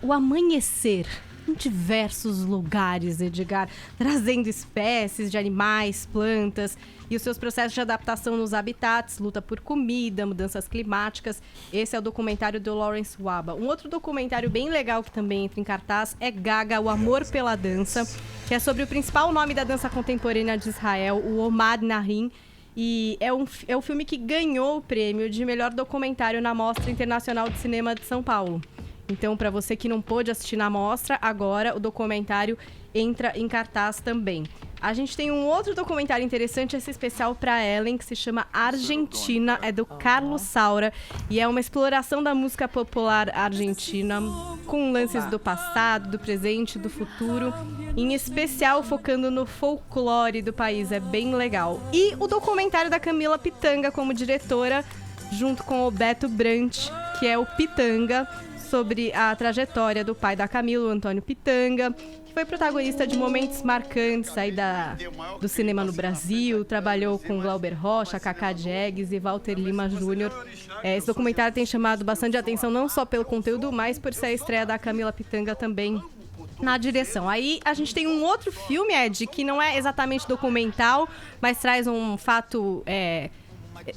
o amanhecer em diversos lugares, Edgar, trazendo espécies de animais, plantas e os seus processos de adaptação nos habitats, luta por comida, mudanças climáticas. Esse é o documentário do Lawrence Waba. Um outro documentário bem legal que também entra em cartaz é Gaga, o Amor pela Dança, que é sobre o principal nome da dança contemporânea de Israel, o Omar Narim. E é um filme que ganhou o prêmio de melhor documentário na Mostra Internacional de Cinema de São Paulo. Então, para você que não pôde assistir na mostra, agora o documentário entra em cartaz também. A gente tem um outro documentário interessante, esse especial para Ellen, que se chama Argentina, é do Carlos Saura, e é uma exploração da música popular argentina, com lances do passado, do presente, do futuro, em especial focando no folclore do país, é bem legal. E o documentário da Camila Pitanga como diretora, junto com o Beto Brant, que é o Pitanga, sobre a trajetória do pai da Camila, o Antônio Pitanga, que foi protagonista de momentos marcantes aí do cinema no Brasil, trabalhou com Glauber Rocha, Cacá Diegues e Walter Lima Jr. Esse documentário tem chamado bastante atenção, não só pelo conteúdo, mas por ser a estreia da Camila Pitanga também na direção. Aí a gente tem um outro filme, Ed, que não é exatamente documental, mas traz um fato...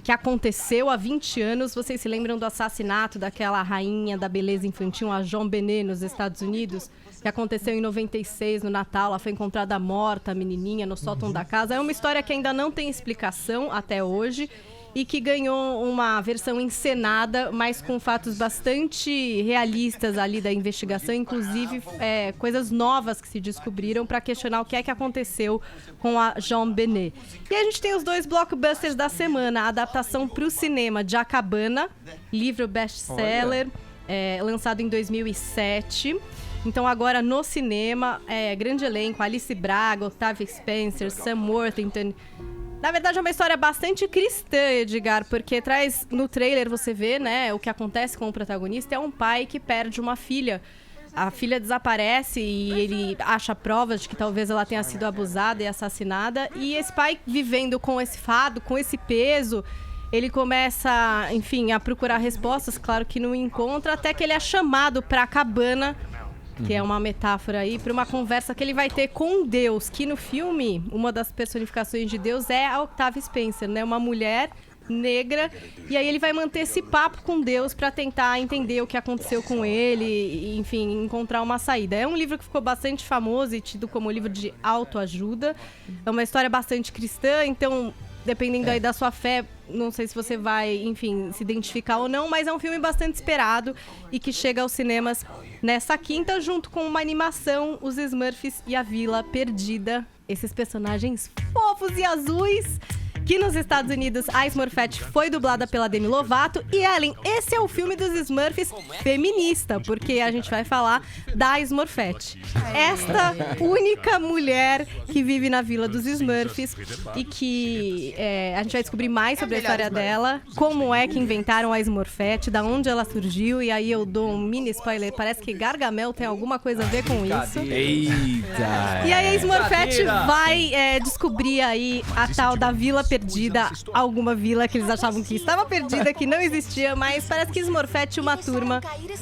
que aconteceu há 20 anos. Vocês se lembram do assassinato daquela rainha da beleza infantil, a Jean Benet, nos Estados Unidos? Que aconteceu em 96, no Natal. Ela foi encontrada morta, a menininha, no sótão da casa. É uma história que ainda não tem explicação até hoje e que ganhou uma versão encenada, mas com fatos bastante realistas ali da investigação, inclusive coisas novas que se descobriram para questionar o que é que aconteceu com a Jean Benet. E a gente tem os dois blockbusters da semana, a adaptação para o cinema de A Cabana, livro best-seller, lançado em 2007. Então agora no cinema, grande elenco, Alice Braga, Octavia Spencer, Sam Worthington. Na verdade é uma história bastante cristã, Edgar, porque traz no trailer, você vê, né, o que acontece com o protagonista. É um pai que perde uma filha. A filha desaparece e ele acha provas de que talvez ela tenha sido abusada e assassinada. E esse pai, vivendo com esse fardo, com esse peso, ele começa, enfim, a procurar respostas, claro que não encontra, até que ele é chamado para a cabana, que é uma metáfora aí, para uma conversa que ele vai ter com Deus, que no filme, uma das personificações de Deus é a Octavia Spencer, né? Uma mulher negra, e aí ele vai manter esse papo com Deus para tentar entender o que aconteceu com ele e, enfim, encontrar uma saída. É um livro que ficou bastante famoso e tido como livro de autoajuda. É uma história bastante cristã, então, dependendo aí da sua fé, não sei se você vai, enfim, se identificar ou não, mas é um filme bastante esperado e que chega aos cinemas nessa quinta, junto com uma animação, Os Smurfs e a Vila Perdida. Esses personagens fofos e azuis, que nos Estados Unidos a Smurfette foi dublada pela Demi Lovato. E Ellen, esse é o filme dos Smurfs feminista, porque a gente vai falar da Smurfette. Esta única mulher que vive na vila dos Smurfs e que a gente vai descobrir mais sobre a história dela, como é que inventaram a Smurfette, da onde ela surgiu, e aí eu dou um mini spoiler, parece que Gargamel tem alguma coisa a ver com isso. Eita! E aí a Smurfette vai descobrir aí a tal da Vila Perdida, perdida alguma vila que eles achavam que estava perdida, que não existia, mas parece que Smurfette e uma turma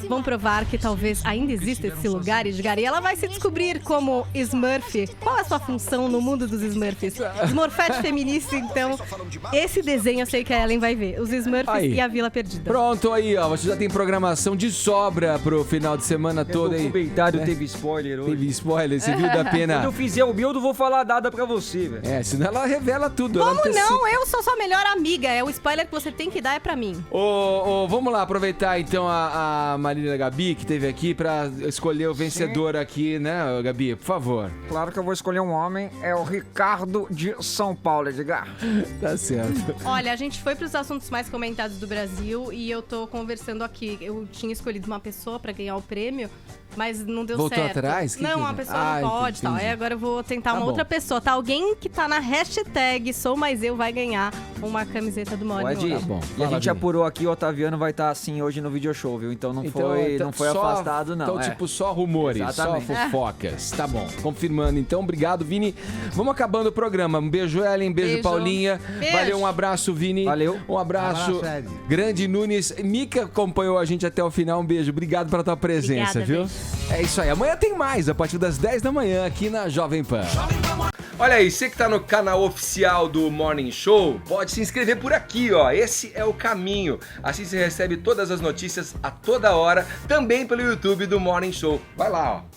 vão provar que talvez ainda exista esse lugar, Edgar, e ela vai se descobrir como Smurf. Qual é a sua função no mundo dos Smurfs? Smurfette feminista, então, esse desenho eu sei que a Ellen vai ver, os Smurfs Aí. e a Vila Perdida. Pronto, aí, ó, você já tem programação de sobra pro final de semana todo aí. O documentário teve spoiler hoje. Teve spoiler, você viu da pena? Quando eu fizer o meu, eu não vou falar nada pra você, velho. É, senão ela revela tudo. Como ela não? Eu sou sua melhor amiga. É o spoiler que você tem que dar é pra mim. Vamos lá aproveitar então a Marília Gabi, que esteve aqui, pra escolher o vencedor aqui, né, Gabi? Por favor. Claro que eu vou escolher um homem, é o Ricardo de São Paulo, Edgar. Tá certo. Olha, a gente foi pros assuntos mais comentados do Brasil e eu tô conversando aqui. Eu tinha escolhido uma pessoa pra ganhar o prêmio, mas não deu Voltou certo. atrás? Não, uma pessoa não pode, tal. Aí agora eu vou tentar uma outra pessoa, tá? Alguém que tá na hashtag Sou Mais Eu vai ganhar uma camiseta do Morning Pode ir. hoje. Tá bom. E a gente Vini. apurou aqui, o Otaviano vai estar assim hoje no video show, viu? Então não foi só- afastado, não. Então, tipo, só rumores, Exatamente. só fofocas. Tá bom, confirmando. Então, obrigado, Vini. Vamos acabando o programa. Um beijo, Ellen. Beijo, Paulinha. Beijo. Valeu, um abraço, Vini. Valeu. Um abraço. Abraço, Ed. Grande Nunes. Mica acompanhou a gente até o final. Um beijo. Obrigado pela tua presença, Obrigada, viu? beijo. É isso aí. Amanhã tem mais, a partir das 10 da manhã, aqui na Jovem Pan. Olha aí, você que tá no canal oficial do Morning Show, pode se inscrever por aqui, ó. Esse é o caminho. Assim você recebe todas as notícias a toda hora, também pelo YouTube do Morning Show. Vai lá, ó.